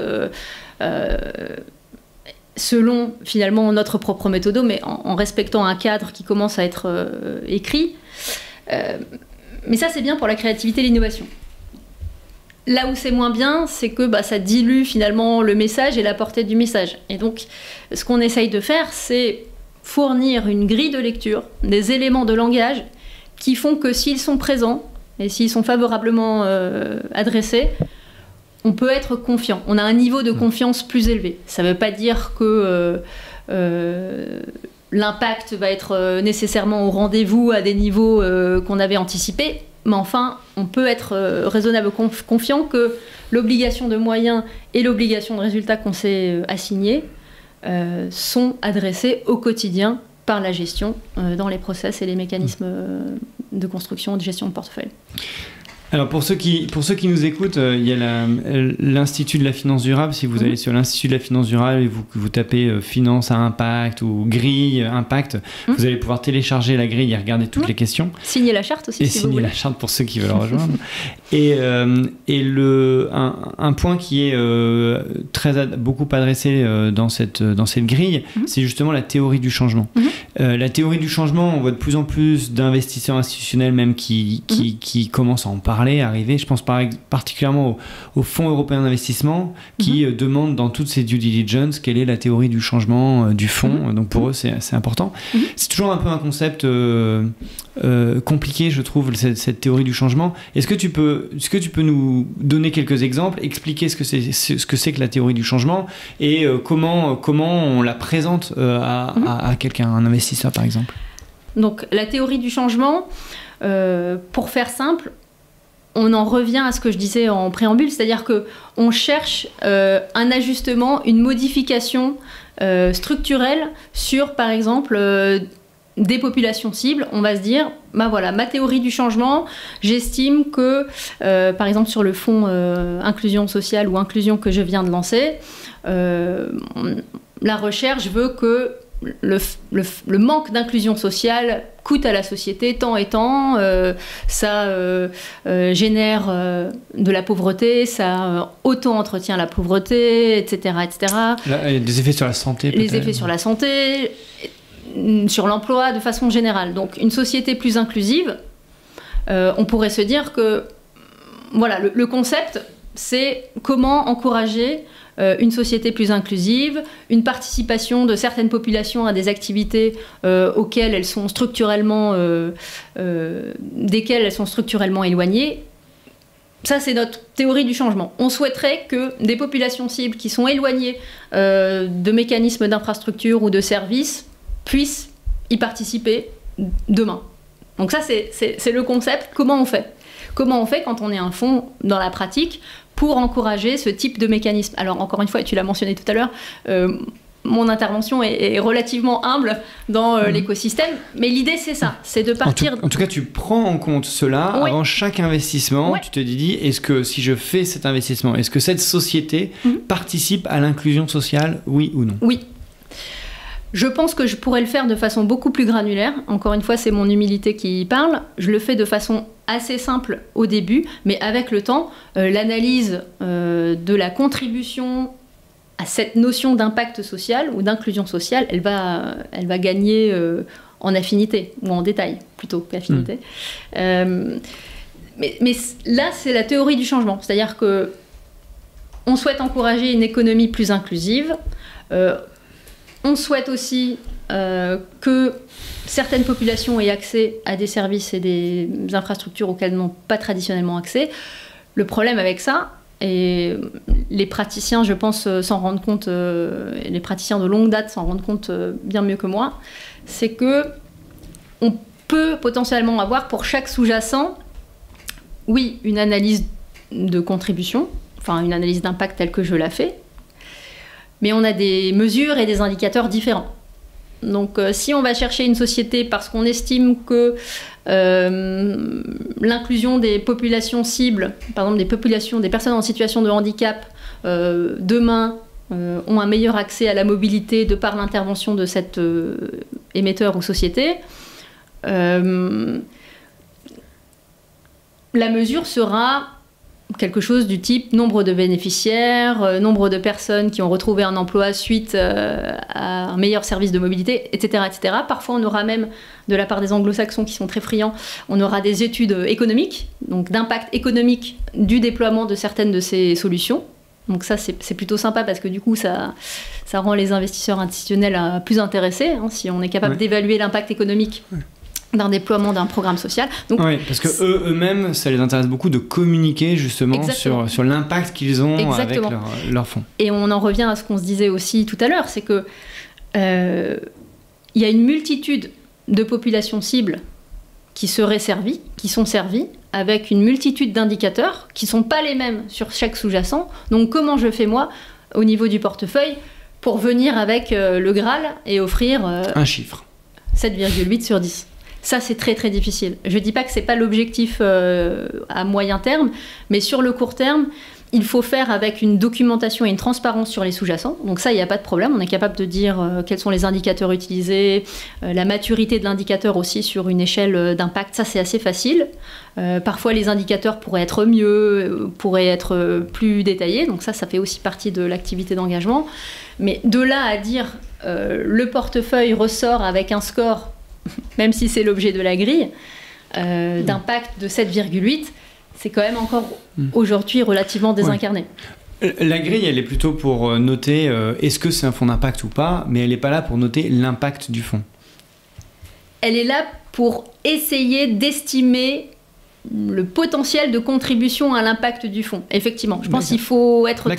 selon, finalement, notre propre méthode, mais en respectant un cadre qui commence à être écrit. Mais ça, c'est bien pour la créativité et l'innovation. Là où c'est moins bien, c'est que ça dilue finalement le message et la portée du message. Et donc, ce qu'on essaye de faire, c'est fournir une grille de lecture, des éléments de langage qui font que s'ils sont présents et s'ils sont favorablement adressés, on peut être confiant. On a un niveau de confiance plus élevé. Ça ne veut pas dire que l'impact va être nécessairement au rendez-vous à des niveaux qu'on avait anticipés, mais enfin, on peut être raisonnable confiant que l'obligation de moyens et l'obligation de résultats qu'on s'est assignés sont adressés au quotidien par la gestion dans les process et les mécanismes de construction et de gestion de portefeuille. Alors pour ceux qui nous écoutent, il y a l'Institut de la finance durable. Si vous allez sur l'Institut de la finance durable et vous tapez finance à impact ou grille impact, vous allez pouvoir télécharger la grille et regarder toutes les questions. Signer la charte aussi. Et signer la charte pour ceux qui veulent rejoindre. Et un point qui est beaucoup adressé dans cette grille, c'est justement la théorie du changement. La théorie du changement, on voit de plus en plus d'investisseurs institutionnels même qui commencent à en parler, arriver. Je pense particulièrement au Fonds européen d'investissement qui demande dans toutes ses due diligence quelle est la théorie du changement du fonds. Donc pour eux, c'est important. C'est toujours un peu un concept compliqué, je trouve, cette théorie du changement. Est-ce que tu peux nous donner quelques exemples, expliquer ce que c'est que la théorie du changement et comment on la présente à quelqu'un, un investisseur par exemple? Donc la théorie du changement, pour faire simple, on en revient à ce que je disais en préambule, c'est-à-dire qu'on cherche un ajustement, une modification structurelle sur, par exemple, des populations cibles. On va se dire, ma théorie du changement, j'estime que, par exemple, sur le fonds inclusion sociale ou inclusion que je viens de lancer, la recherche veut que le manque d'inclusion sociale coûte à la société tant et tant, ça génère de la pauvreté, ça auto-entretient la pauvreté, etc. etc. Là, il y a des effets sur la santé peut-être. Les effets sur la santé, sur l'emploi de façon générale. Donc une société plus inclusive, on pourrait se dire que le concept, c'est comment encourager une société plus inclusive, une participation de certaines populations à des activités desquelles elles sont structurellement éloignées. Ça, c'est notre théorie du changement. On souhaiterait que des populations cibles qui sont éloignées de mécanismes d'infrastructure ou de services puissent y participer demain. Donc ça, c'est le concept. Comment on fait quand on est un fonds dans la pratique pour encourager ce type de mécanisme? Alors encore une fois, et tu l'as mentionné tout à l'heure, mon intervention est relativement humble dans l'écosystème, mais l'idée c'est ça, c'est de partir... En tout cas, tu prends en compte cela avant chaque investissement. Tu te dis, est-ce que si je fais cet investissement, est-ce que cette société participe à l'inclusion sociale, oui ou non? Oui. Je pense que je pourrais le faire de façon beaucoup plus granulaire. Encore une fois, c'est mon humilité qui parle. Je le fais de façon assez simple au début, mais avec le temps, l'analyse de la contribution à cette notion d'impact social ou d'inclusion sociale, elle va gagner en affinité, ou en détail plutôt qu'affinité. Mais là, c'est la théorie du changement. C'est-à-dire qu'on souhaite encourager une économie plus inclusive. On souhaite aussi que certaines populations aient accès à des services et des infrastructures auxquelles elles n'ont pas traditionnellement accès. Le problème avec ça, et les praticiens, je pense, s'en rendent compte, les praticiens de longue date s'en rendent compte bien mieux que moi, c'est que on peut potentiellement avoir pour chaque sous-jacent, oui, une analyse de contribution, enfin une analyse d'impact telle que je la fais, mais on a des mesures et des indicateurs différents. Donc si on va chercher une société parce qu'on estime que l'inclusion des populations cibles, par exemple des personnes en situation de handicap, demain ont un meilleur accès à la mobilité de par l'intervention de cet émetteur ou société, la mesure sera quelque chose du type nombre de bénéficiaires, nombre de personnes qui ont retrouvé un emploi suite à un meilleur service de mobilité, etc., etc. Parfois, on aura même, de la part des anglo-saxons qui sont très friands, on aura des études économiques, donc d'impact économique du déploiement de certaines de ces solutions. Donc ça, c'est plutôt sympa parce que du coup, ça rend les investisseurs institutionnels plus intéressés, hein, si on est capable d'évaluer l'impact économique d'un déploiement d'un programme social. Donc, oui, parce que eux-mêmes, ça les intéresse beaucoup de communiquer justement sur l'impact qu'ils ont avec leur fonds. Et on en revient à ce qu'on se disait aussi tout à l'heure, c'est que y a une multitude de populations cibles qui sont servies, avec une multitude d'indicateurs qui ne sont pas les mêmes sur chaque sous-jacent. Donc comment je fais moi, au niveau du portefeuille, pour venir avec le Graal et offrir un chiffre 7,8 sur 10. Ça, c'est très très difficile. Je ne dis pas que ce n'est pas l'objectif à moyen terme, mais sur le court terme, il faut faire avec une documentation et une transparence sur les sous-jacents. Donc ça, il n'y a pas de problème. On est capable de dire quels sont les indicateurs utilisés, la maturité de l'indicateur aussi sur une échelle d'impact. Ça, c'est assez facile. Parfois, les indicateurs pourraient être mieux, pourraient être plus détaillés. Donc ça fait aussi partie de l'activité d'engagement. Mais de là à dire le portefeuille ressort avec un score, même si c'est l'objet de la grille, d'impact de 7,8, c'est quand même encore aujourd'hui relativement désincarné. La grille, elle est plutôt pour noter est-ce que c'est un fonds d'impact ou pas, mais elle n'est pas là pour noter l'impact du fonds. Elle est là pour essayer d'estimer le potentiel de contribution à l'impact du fonds. Effectivement, je pense qu'il faut être très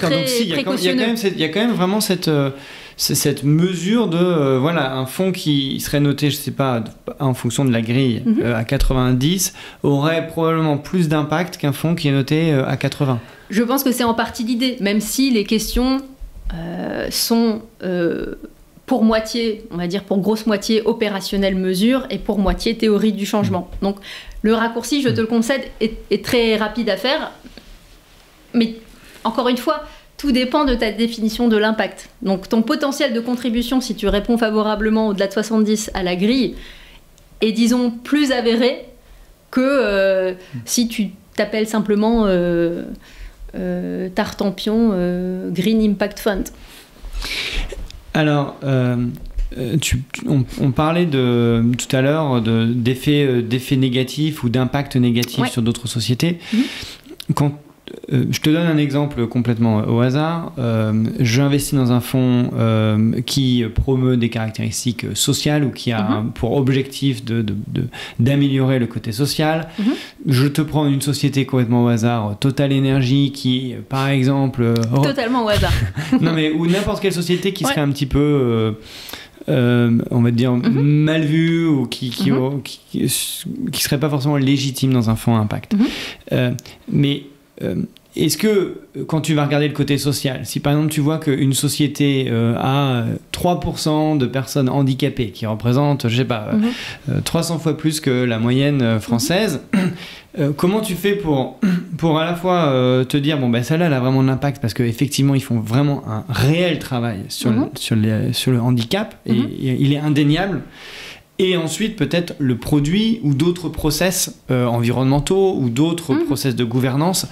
précautionneux. Il y a quand même vraiment cette mesure de un fonds qui serait noté, je sais pas, en fonction de la grille à 90 aurait probablement plus d'impact qu'un fonds qui est noté à 80. Je pense que c'est en partie l'idée, même si les questions sont pour moitié, on va dire pour grosse moitié opérationnelle mesure et pour moitié théorie du changement. Donc le raccourci, je te le concède, est très rapide à faire, mais encore une fois, tout dépend de ta définition de l'impact. Donc ton potentiel de contribution, si tu réponds favorablement au-delà de 70 à la grille, est disons plus avéré que si tu t'appelles simplement Tartampion Green Impact Fund. Alors, on parlait tout à l'heure d'effets négatifs ou d'impact négatif sur d'autres sociétés. Quand je te donne un exemple complètement au hasard. J'investis dans un fonds qui promeut des caractéristiques sociales ou qui a pour objectif d'améliorer le côté social. Je te prends une société complètement au hasard, Total Energy, qui, par exemple... Totalement au hasard. Non, mais ou n'importe quelle société qui serait un petit peu... on va dire mal vue ou qui serait pas forcément légitime dans un fonds à impact. Mais est-ce que quand tu vas regarder le côté social, si par exemple tu vois qu'une société a 3% de personnes handicapées qui représentent, je sais pas, 300 fois plus que la moyenne française, comment tu fais pour à la fois te dire bon ben celle-là elle a vraiment de l'impact parce qu'effectivement ils font vraiment un réel travail sur le handicap et il est indéniable. Et ensuite, peut-être le produit ou d'autres process environnementaux ou d'autres process de gouvernance.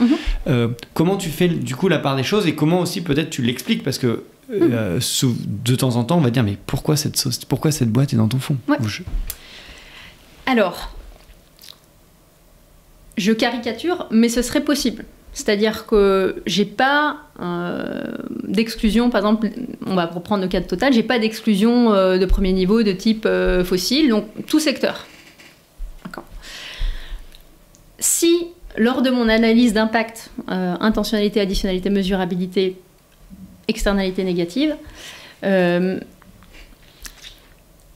Comment tu fais du coup la part des choses et comment aussi peut-être tu l'expliques parce que de temps en temps, on va dire mais pourquoi cette boîte est dans ton fonds Alors, je caricature, mais ce serait possible. C'est-à-dire que j'ai pas d'exclusion, par exemple, on va reprendre le cas de Total, j'ai pas d'exclusion de premier niveau de type fossile, donc tout secteur. D'accord. Si, lors de mon analyse d'impact, intentionnalité, additionnalité, mesurabilité, externalité négative,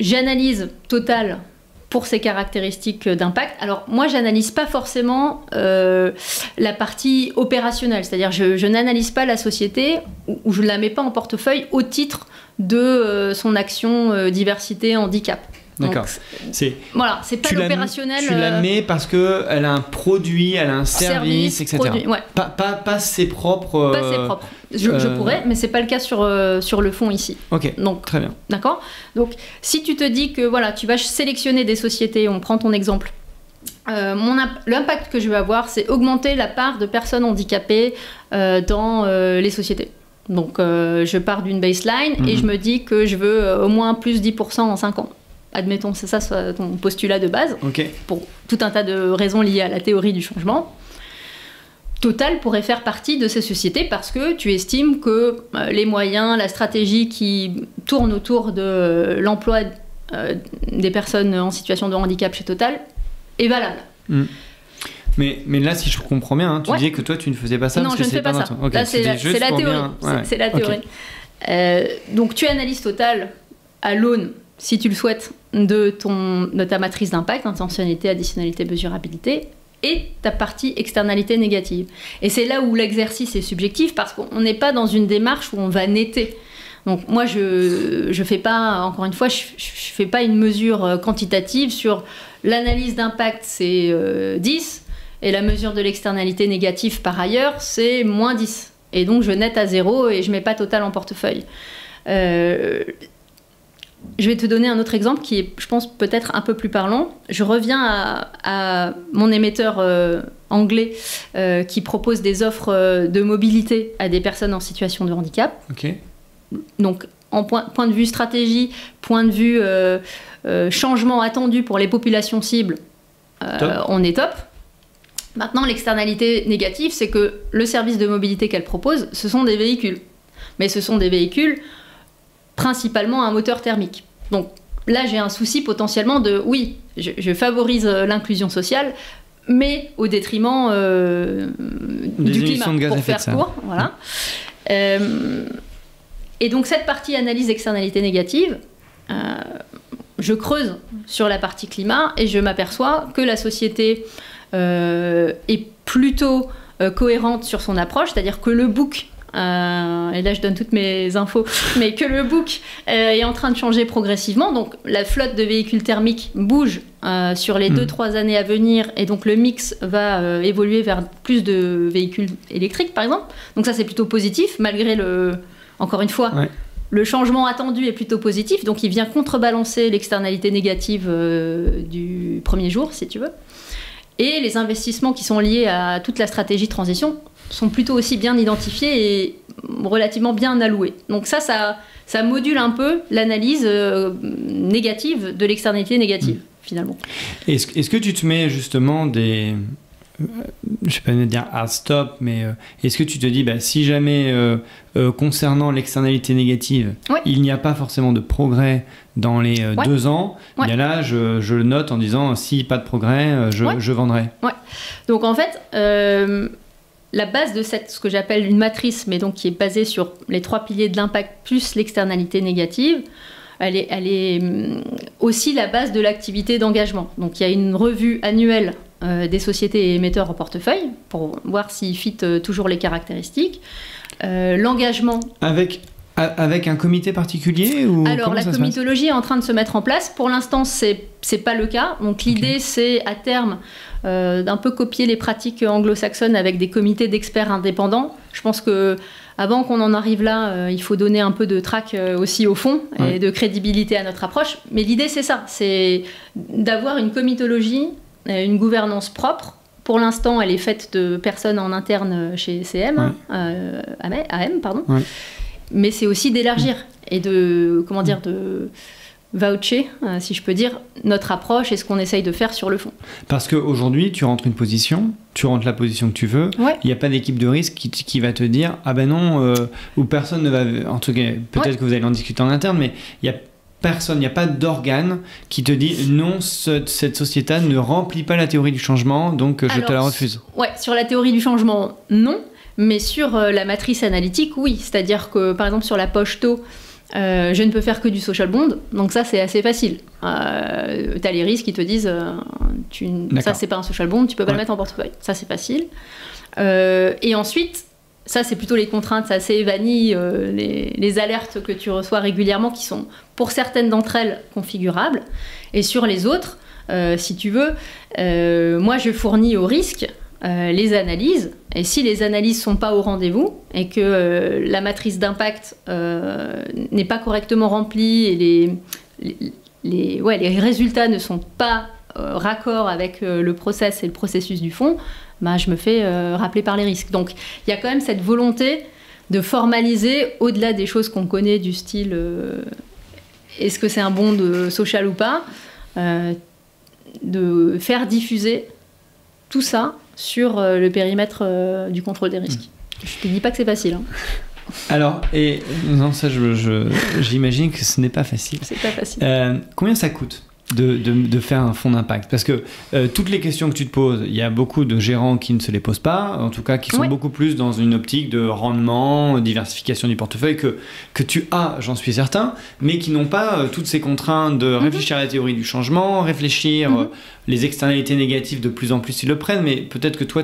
j'analyse Total pour ses caractéristiques d'impact. Alors moi, j'analyse pas forcément la partie opérationnelle, c'est-à-dire je n'analyse pas la société ou je ne la mets pas en portefeuille au titre de son action diversité handicap. D'accord. Voilà, c'est pas l'opérationnel. Tu la melle parce qu'elle a un produit, elle a un service, etc. Produit, ouais. Pas ses propres... Pas ses propres. Je pourrais, mais c'est pas le cas sur le fond ici. Ok, donc, très bien. D'accord. Donc, si tu te dis que voilà, tu vas sélectionner des sociétés, on prend ton exemple, l'impact que je veux avoir, c'est augmenter la part de personnes handicapées dans les sociétés. Donc je pars d'une baseline et je me dis que je veux au moins plus 10% en 5 ans. Admettons, c'est ça ton postulat de base, pour tout un tas de raisons liées à la théorie du changement. Total pourrait faire partie de ces sociétés parce que tu estimes que les moyens, la stratégie qui tourne autour de l'emploi des personnes en situation de handicap chez Total est valable. Mais là, si je comprends bien, tu disais que toi, tu ne faisais pas ça. Non, parce je que ne fais pas ça. Là, c'est la théorie. C'est la théorie. Donc, tu analyses Total à l'aune, si tu le souhaites, de ta matrice d'impact, intentionnalité, additionnalité, mesurabilité, et ta partie externalité négative. Et c'est là où l'exercice est subjectif, parce qu'on n'est pas dans une démarche où on va netter. Donc moi, je fais pas, encore une fois, je fais pas une mesure quantitative sur l'analyse d'impact, c'est 10, et la mesure de l'externalité négative par ailleurs, c'est moins 10. Et donc je nette à 0 et je mets pas Total en portefeuille. Je vais te donner un autre exemple qui est, je pense, peut-être un peu plus parlant. Je reviens à mon émetteur anglais qui propose des offres de mobilité à des personnes en situation de handicap. Donc, point de vue stratégie, point de vue changement attendu pour les populations cibles, on est top. Maintenant, l'externalité négative, c'est que le service de mobilité qu'elle propose, ce sont des véhicules. Mais ce sont des véhicules principalement à un moteur thermique. Donc là, j'ai un souci potentiellement de, oui, je favorise l'inclusion sociale, mais au détriment du climat, de gaz pour à effet de faire serre. court. Voilà. Et donc cette partie analyse externalité négative, je creuse sur la partie climat et je m'aperçois que la société est plutôt cohérente sur son approche, c'est-à-dire que le book, et là je donne toutes mes infos, mais que le book est en train de changer progressivement, donc la flotte de véhicules thermiques bouge sur les 2-3 années à venir, et donc le mix va évoluer vers plus de véhicules électriques par exemple, donc ça c'est plutôt positif, malgré encore une fois, le changement attendu est plutôt positif, donc il vient contrebalancer l'externalité négative du premier jour, si tu veux. Et les investissements qui sont liés à toute la stratégie de transition sont plutôt aussi bien identifiés et relativement bien alloués. Donc ça module un peu l'analyse négative de l'externalité négative, finalement. Est-ce que tu te mets justement des... je ne vais pas dire hard stop, mais est-ce que tu te dis, si jamais concernant l'externalité négative, il n'y a pas forcément de progrès dans les 2 ans, bien là, je le note en disant, si pas de progrès, je vendrai. Donc en fait, la base de ce que j'appelle une matrice, mais donc qui est basée sur les 3 piliers de l'impact plus l'externalité négative, elle est aussi la base de l'activité d'engagement. Donc il y a une revue annuelle des sociétés et émetteurs en portefeuille pour voir s'ils fit toujours les caractéristiques. L'engagement... Avec un comité particulier ou Alors la comitologie est en train de se mettre en place. Pour l'instant, c'est pas le cas. Donc l'idée, c'est à terme d'un peu copier les pratiques anglo-saxonnes avec des comités d'experts indépendants. Je pense que avant qu'on en arrive là, il faut donner un peu de trac aussi au fond et de crédibilité à notre approche. Mais l'idée, c'est ça, c'est d'avoir une comitologie, une gouvernance propre. Pour l'instant, elle est faite de personnes en interne chez CM, AM, pardon. Mais c'est aussi d'élargir et de voucher, si je peux dire, notre approche et ce qu'on essaye de faire sur le fond. Parce qu'aujourd'hui, tu rentres la position que tu veux, il n'y a pas d'équipe de risque qui va te dire « Ah ben non, ou personne ne va... » En tout cas, peut-être que vous allez en discuter en interne, mais il n'y a personne, il n'y a pas d'organe qui te dit « Non, cette société ne remplit pas la théorie du changement, donc je te la refuse. » Sur la théorie du changement, non. Mais sur la matrice analytique, oui. C'est-à-dire que, par exemple, sur la poche taux, je ne peux faire que du social bond. Donc ça, c'est assez facile. Tu as les risques qui te disent ça, c'est pas un social bond, tu peux pas le mettre en portefeuille. Ça, c'est facile. Et ensuite, ça, c'est plutôt les contraintes, c'est assez vanille, les alertes que tu reçois régulièrement qui sont, pour certaines d'entre elles, configurables. Et sur les autres, si tu veux, moi, je fournis au risque les analyses, et si les analyses sont pas au rendez-vous et que la matrice d'impact n'est pas correctement remplie et les résultats ne sont pas raccord avec le process et le processus du fonds, bah, je me fais rappeler par les risques. Donc il y a quand même cette volonté de formaliser au-delà des choses qu'on connaît du style est-ce que c'est un bond social ou pas, de faire diffuser tout ça sur le périmètre du contrôle des risques. Je te dis pas que c'est facile. Hein. Alors, et non, ça, j'imagine que ce n'est pas facile. C'est pas facile. Combien ça coûte de faire un fonds d'impact? Parce que toutes les questions que tu te poses, il y a beaucoup de gérants qui ne se les posent pas, en tout cas qui sont beaucoup plus dans une optique de rendement, diversification du portefeuille que tu as, j'en suis certain, mais qui n'ont pas toutes ces contraintes de réfléchir à la théorie du changement, réfléchir les externalités négatives de plus en plus ils le prennent, mais peut-être que toi,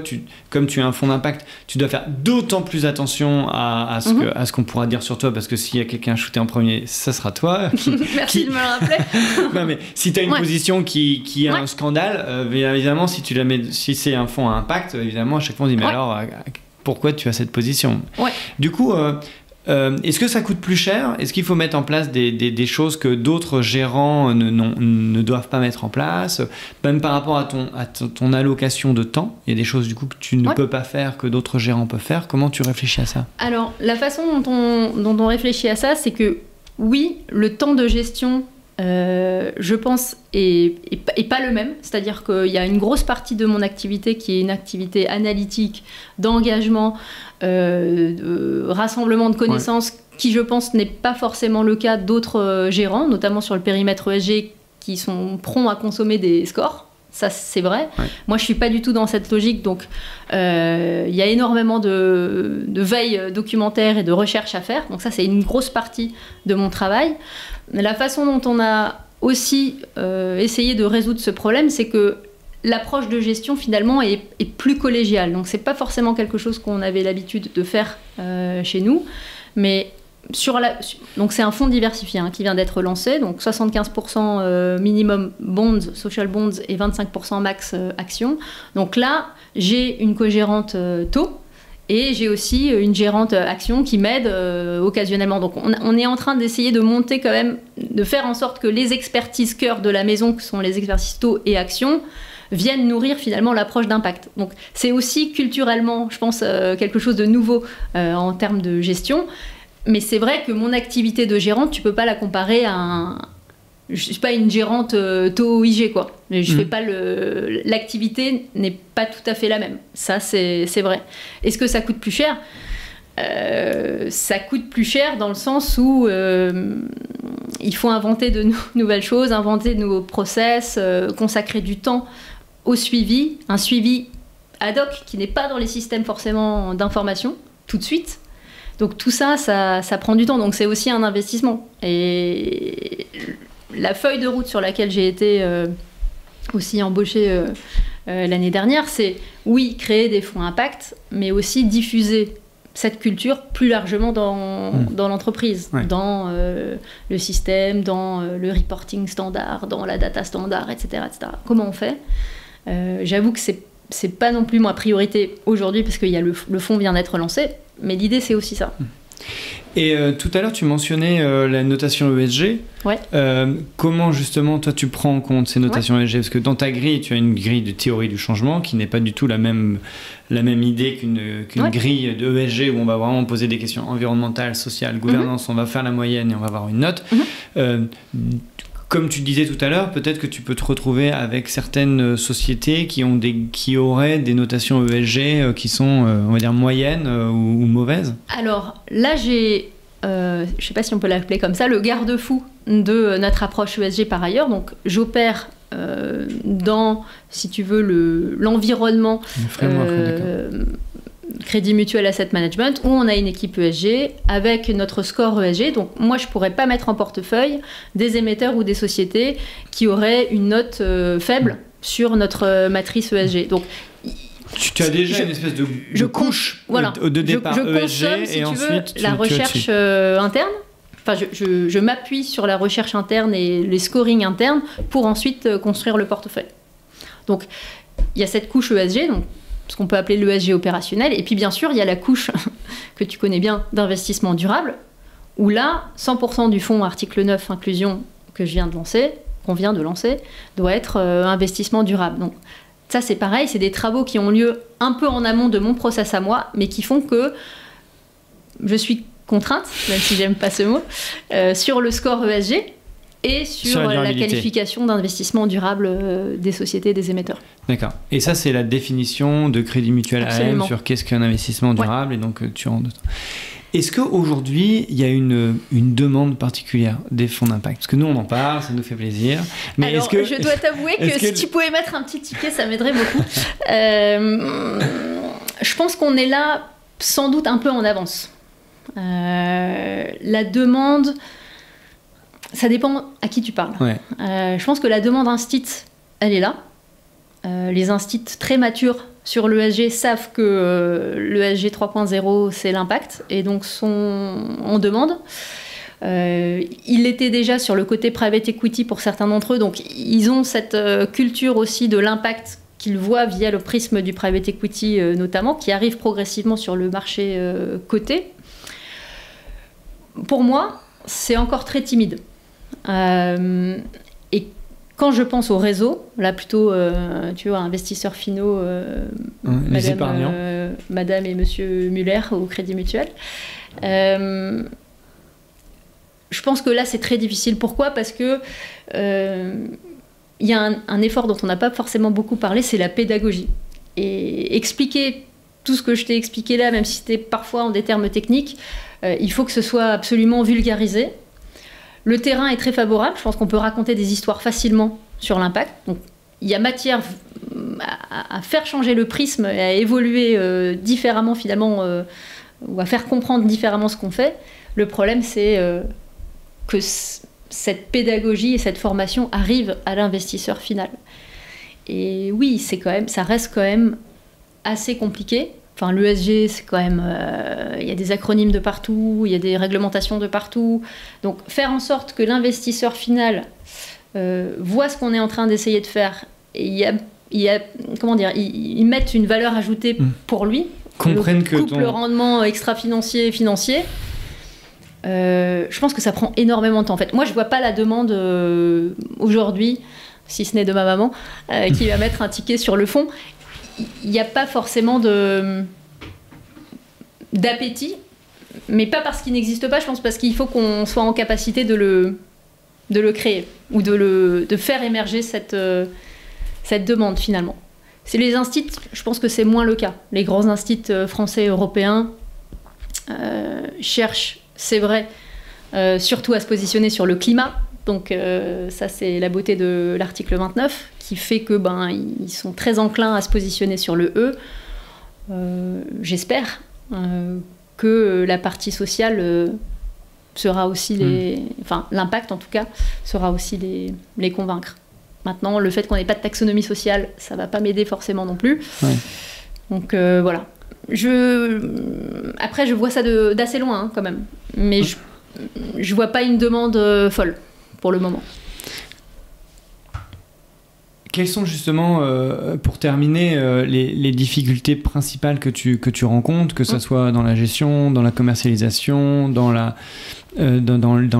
comme tu as un fonds d'impact, tu dois faire d'autant plus attention à ce qu'on pourra dire sur toi, parce que s'il y a quelqu'un à shooter en premier, ça sera toi. Merci de me le rappeler. Non, mais si tu as une position qui a un scandale, évidemment, si c'est un fonds à impact, évidemment, à chaque fois on dit mais alors pourquoi tu as cette position? Du coup, est-ce que ça coûte plus cher? Est-ce qu'il faut mettre en place des choses que d'autres gérants ne doivent pas mettre en place? Même par rapport à ton allocation de temps, il y a des choses du coup que tu ne peux pas faire, que d'autres gérants peuvent faire. Comment tu réfléchis à ça? Alors, la façon dont on réfléchit à ça, c'est que oui, le temps de gestion, je pense, est pas le même. C'est-à-dire qu'il y a une grosse partie de mon activité qui est une activité analytique, d'engagement, de rassemblement de connaissances, qui, je pense, n'est pas forcément le cas d'autres gérants, notamment sur le périmètre ESG, qui sont prompts à consommer des scores. Ça, c'est vrai. Moi, je suis pas du tout dans cette logique. Donc, il y a énormément de veille documentaire et de recherche à faire. Donc ça, c'est une grosse partie de mon travail. La façon dont on a aussi essayé de résoudre ce problème, c'est que l'approche de gestion, finalement, est plus collégiale. Donc, c'est pas forcément quelque chose qu'on avait l'habitude de faire chez nous. Mais donc, c'est un fonds diversifié qui vient d'être lancé. Donc, 75% minimum bonds, social bonds, et 25% max actions. Donc là, j'ai une co-gérante taux. Et j'ai aussi une gérante action qui m'aide occasionnellement. Donc on est en train d'essayer de monter quand même, de faire en sorte que les expertises cœur de la maison, qui sont les expertises taux et actions, viennent nourrir finalement l'approche d'impact. Donc c'est aussi culturellement, je pense, quelque chose de nouveau en termes de gestion. Mais c'est vrai que mon activité de gérante, tu peux pas la comparer à je suis pas une gérante taux IG, quoi. Je fais pas l'activité n'est pas tout à fait la même. Ça, c'est vrai. Est-ce que ça coûte plus cher? Ça coûte plus cher dans le sens où il faut inventer de nouvelles choses, inventer de nouveaux process, consacrer du temps au suivi, un suivi ad hoc qui n'est pas dans les systèmes forcément d'information tout de suite. Donc tout ça, ça prend du temps. Donc c'est aussi un investissement. Et la feuille de route sur laquelle j'ai été aussi embauchée l'année dernière, c'est oui, créer des fonds impact, mais aussi diffuser cette culture plus largement dans l'entreprise, dans le système, dans le reporting standard, dans la data standard, etc. etc. Comment on fait? J'avoue que c'est pas non plus ma priorité aujourd'hui parce que le fonds vient d'être lancé, mais l'idée c'est aussi ça. Et tout à l'heure, tu mentionnais la notation ESG. Comment justement, toi, tu prends en compte ces notations ESG? Parce que dans ta grille, tu as une grille de théorie du changement qui n'est pas du tout la même idée qu'une grille de ESG où on va vraiment poser des questions environnementales, sociales, gouvernance, on va faire la moyenne et on va avoir une note. Comme tu disais tout à l'heure, peut-être que tu peux te retrouver avec certaines sociétés qui auraient des notations ESG qui sont, on va dire, moyennes ou mauvaises. Alors là, j'ai, je ne sais pas si on peut l'appeler comme ça, le garde-fou de notre approche ESG par ailleurs. Donc j'opère dans, si tu veux, l'environnement Crédit Mutuel Asset Management, où on a une équipe ESG avec notre score ESG. Donc moi, je ne pourrais pas mettre en portefeuille des émetteurs ou des sociétés qui auraient une note faible sur notre matrice ESG. Donc, tu as déjà une espèce de couche de départ ESG et ensuite la recherche interne. Enfin, je m'appuie sur la recherche interne et les scorings internes pour ensuite construire le portefeuille. Donc, il y a cette couche ESG, donc ce qu'on peut appeler l'ESG opérationnel. Et puis, bien sûr, il y a la couche que tu connais bien d'investissement durable, où là, 100% du fonds article 9 inclusion que je viens de lancer qu'on vient de lancer doit être investissement durable. Donc ça, c'est pareil, c'est des travaux qui ont lieu un peu en amont de mon process à moi, mais qui font que je suis contrainte, même si j'aime pas ce mot, sur le score ESG et sur la qualification d'investissement durable des sociétés, des émetteurs. D'accord. Et ça, c'est la définition de Crédit Mutuel AM sur qu'est-ce qu'un investissement durable, et donc tu rentres dedans. Est-ce qu'aujourd'hui, il y a une demande particulière des fonds d'impact? Parce que nous, on en parle, ça nous fait plaisir. Mais alors, je dois t'avouer que si tu pouvais mettre un petit ticket, ça m'aiderait beaucoup. Je pense qu'on est là, sans doute, un peu en avance. La demande, ça dépend à qui tu parles. Ouais. Je pense que la demande instit, elle est là. Les instits très matures sur l'ESG savent que l'ESG 3.0, c'est l'impact, et donc sont en demande. Il l'était déjà sur le côté private equity pour certains d'entre eux, donc ils ont cette culture aussi de l'impact qu'ils voient via le prisme du private equity notamment, qui arrive progressivement sur le marché coté. Pour moi, c'est encore très timide. Et quand je pense au réseau, là plutôt, tu vois, investisseurs finaux, madame et monsieur Muller au Crédit Mutuel, je pense que là, c'est très difficile. Pourquoi ? Parce que y a un effort dont on n'a pas forcément beaucoup parlé, c'est la pédagogie. Et expliquer tout ce que je t'ai expliqué là, même si c'était parfois en des termes techniques, il faut que ce soit absolument vulgarisé. Le terrain est très favorable, je pense qu'on peut raconter des histoires facilement sur l'impact. Donc il y a matière à faire changer le prisme et à évoluer différemment finalement, ou à faire comprendre différemment ce qu'on fait. Le problème, c'est que cette pédagogie et cette formation arrivent à l'investisseur final. Et oui, ça reste quand même assez compliqué. Enfin, l'ESG, c'est quand même... il y a des acronymes de partout, il y a des réglementations de partout. Donc, faire en sorte que l'investisseur final voit ce qu'on est en train d'essayer de faire, et comment dire, ils mettent une valeur ajoutée pour lui, comprennent que le rendement extra-financier et financier. Je pense que ça prend énormément de temps. En fait, moi, je vois pas la demande aujourd'hui, si ce n'est de ma maman, qui va mettre un ticket sur le fond. Il n'y a pas forcément d'appétit, mais pas parce qu'il n'existe pas, je pense parce qu'il faut qu'on soit en capacité de le créer ou de faire émerger cette demande finalement. C'est les instits, je pense que c'est moins le cas. Les grands instits français et européens cherchent, c'est vrai, surtout à se positionner sur le climat. Donc ça, c'est la beauté de l'article 29 qui fait que ils sont très enclins à se positionner sur le E. J'espère que la partie sociale sera aussi enfin l'impact en tout cas sera aussi les convaincre. Maintenant, le fait qu'on n'ait pas de taxonomie sociale, ça va pas m'aider forcément non plus. Ouais. Donc voilà. Après, je vois ça d'assez loin quand même, mais je vois pas une demande folle pour le moment. Quelles sont justement, pour terminer, les difficultés principales que tu rencontres, que ce soit dans la gestion, dans la commercialisation, dans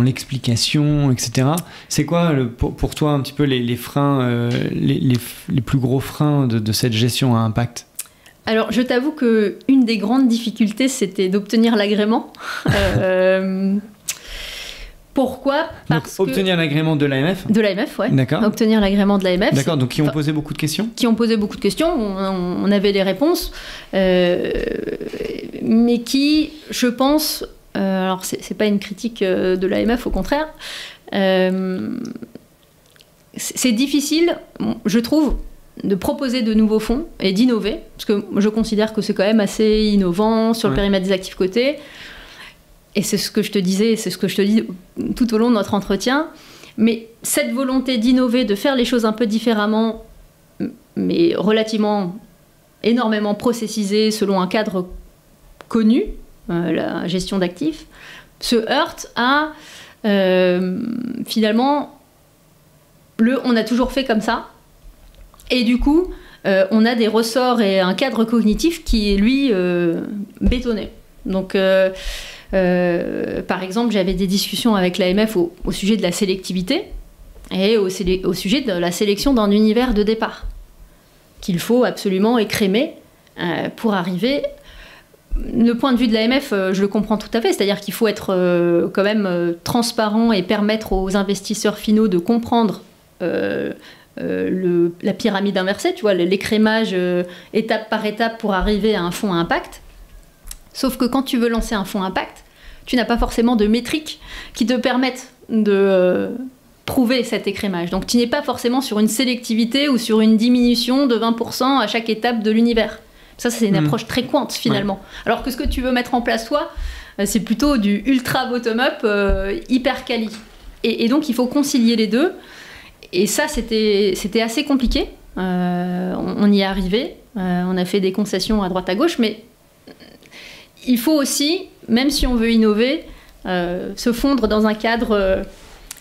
l'explication, etc. C'est quoi pour toi un petit peu les freins, les plus gros freins de cette gestion à impact ? Alors, je t'avoue qu'une des grandes difficultés, c'était d'obtenir l'agrément. Pourquoi ? Parce donc, obtenir l'agrément de l'AMF ? De l'AMF, oui. D'accord. Obtenir l'agrément de l'AMF. D'accord, donc qui ont posé beaucoup de questions ? Qui ont posé beaucoup de questions, on avait les réponses, mais qui, je pense, alors c'est pas une critique de l'AMF, au contraire, c'est difficile, je trouve, de proposer de nouveaux fonds et d'innover, parce que je considère que c'est quand même assez innovant sur le périmètre des actifs cotés. Et c'est ce que je te disais, c'est ce que je te dis tout au long de notre entretien. Mais cette volonté d'innover, de faire les choses un peu différemment, mais relativement énormément processisée selon un cadre connu, la gestion d'actifs, se heurte à finalement on a toujours fait comme ça. Et du coup, on a des ressorts et un cadre cognitif qui est, lui, bétonné. Donc... par exemple, j'avais des discussions avec l'AMF au sujet de la sélectivité. et au sujet de la sélection d'un univers de départ qu'il faut absolument écrémer pour arriver. Le point de vue de l'AMF, je le comprends tout à fait, c'est-à-dire qu'il faut être quand même transparent et permettre aux investisseurs finaux de comprendre la pyramide inversée, tu vois, l'écrémage étape par étape pour arriver à un fonds à impact. Sauf que quand tu veux lancer un fonds impact, tu n'as pas forcément de métriques qui te permettent de prouver cet écrémage. Donc tu n'es pas forcément sur une sélectivité ou sur une diminution de 20% à chaque étape de l'univers. Ça, c'est une approche très quant finalement. Ouais. Alors que ce que tu veux mettre en place toi, c'est plutôt du ultra bottom-up, hyper quali. Et donc il faut concilier les deux. Et ça, c'était assez compliqué. On y est arrivé. On a fait des concessions à droite à gauche, mais il faut aussi, même si on veut innover, se fondre dans un cadre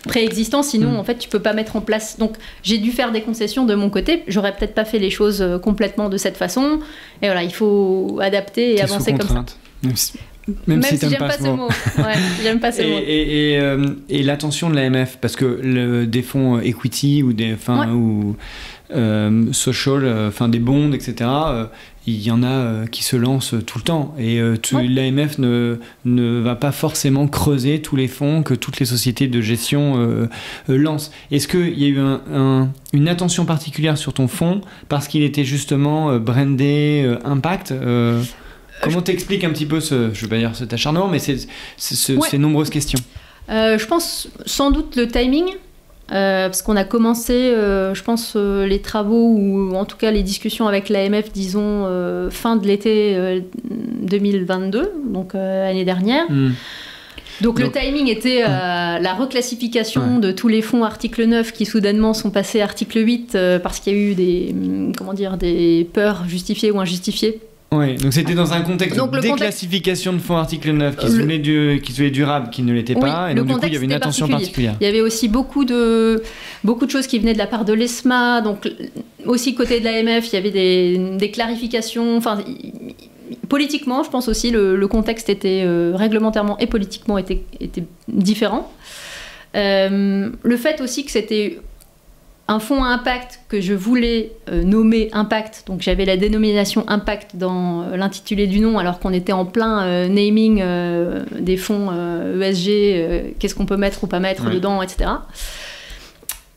préexistant, sinon en fait tu peux pas mettre en place. Donc j'ai dû faire des concessions de mon côté, j'aurais peut-être pas fait les choses complètement de cette façon, et voilà, il faut adapter et avancer comme ça. Même si j'aime pas ce mot. Ouais, j'aime pas ce mot. Et l'attention de l'AMF, parce que des fonds equity ou des ou social, des bonds, etc. Il y en a qui se lancent tout le temps. Et l'AMF ne va pas forcément creuser tous les fonds que toutes les sociétés de gestion lancent. Est-ce qu'il y a eu une attention particulière sur ton fonds parce qu'il était justement brandé impact Comment t'expliques un petit peu je veux pas dire cet acharnement, mais ces nombreuses questions? Je pense sans doute le timing. Parce qu'on a commencé, je pense, les travaux ou en tout cas les discussions avec l'AMF, disons, fin de l'été 2022, donc l'année dernière. Donc le timing était la reclassification de tous les fonds article 9 qui soudainement sont passés article 8 parce qu'il y a eu des peurs justifiées ou injustifiées. Oui, donc c'était dans un contexte de déclassification de fonds article 9 qui se voulait durable, qui ne l'était pas, et donc du coup il y avait une attention particulière. Il y avait aussi beaucoup de choses qui venaient de la part de l'ESMA, donc aussi côté de l'AMF, il y avait des clarifications, politiquement je pense aussi le contexte était réglementairement et politiquement était différent. Le fait aussi que c'était un fonds à impact que je voulais nommer Impact, donc j'avais la dénomination Impact dans l'intitulé du nom, alors qu'on était en plein naming des fonds ESG, qu'est-ce qu'on peut mettre ou pas mettre dedans, etc.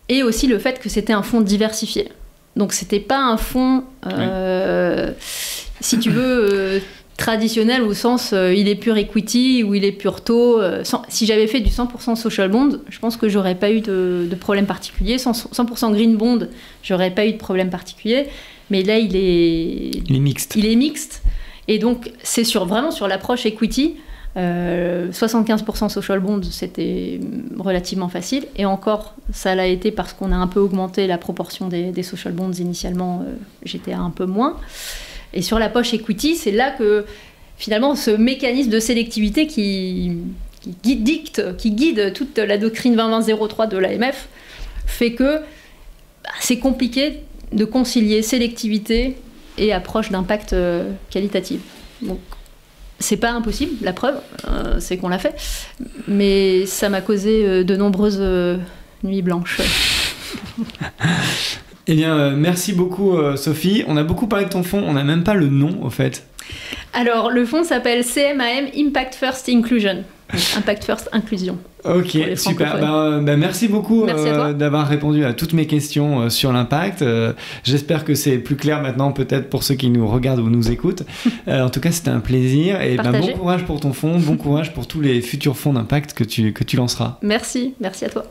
Et aussi le fait que c'était un fonds diversifié. Donc c'était pas un fonds, si tu veux, traditionnel au sens il est pure equity ou il est pure taux. Si j'avais fait du 100% social bond, je pense que j'aurais pas eu de problème particulier. 100% green bond, j'aurais pas eu de problème particulier. Mais là, il est mixte. Il est mixte. Et donc, c'est vraiment sur l'approche equity. 75% social bond, c'était relativement facile. Et encore, ça l'a été parce qu'on a un peu augmenté la proportion des social bonds. Initialement, j'étais un peu moins. Et sur la poche equity, c'est là que finalement ce mécanisme de sélectivité qui guide toute la doctrine 2020-03 de l'AMF fait que c'est compliqué de concilier sélectivité et approche d'impact qualitative. Donc c'est pas impossible, la preuve, c'est qu'on l'a fait, mais ça m'a causé de nombreuses nuits blanches. Eh bien, merci beaucoup Sophie. On a beaucoup parlé de ton fonds, on n'a même pas le nom au fait. Alors, le fonds s'appelle CMAM Impact First Inclusion. Donc, Impact First Inclusion. Ok, super. Merci beaucoup d'avoir répondu à toutes mes questions sur l'impact. J'espère que c'est plus clair maintenant, peut-être pour ceux qui nous regardent ou nous écoutent. En tout cas, c'était un plaisir. Et bon courage pour ton fonds, bon courage pour tous les futurs fonds d'impact que tu lanceras. Merci à toi.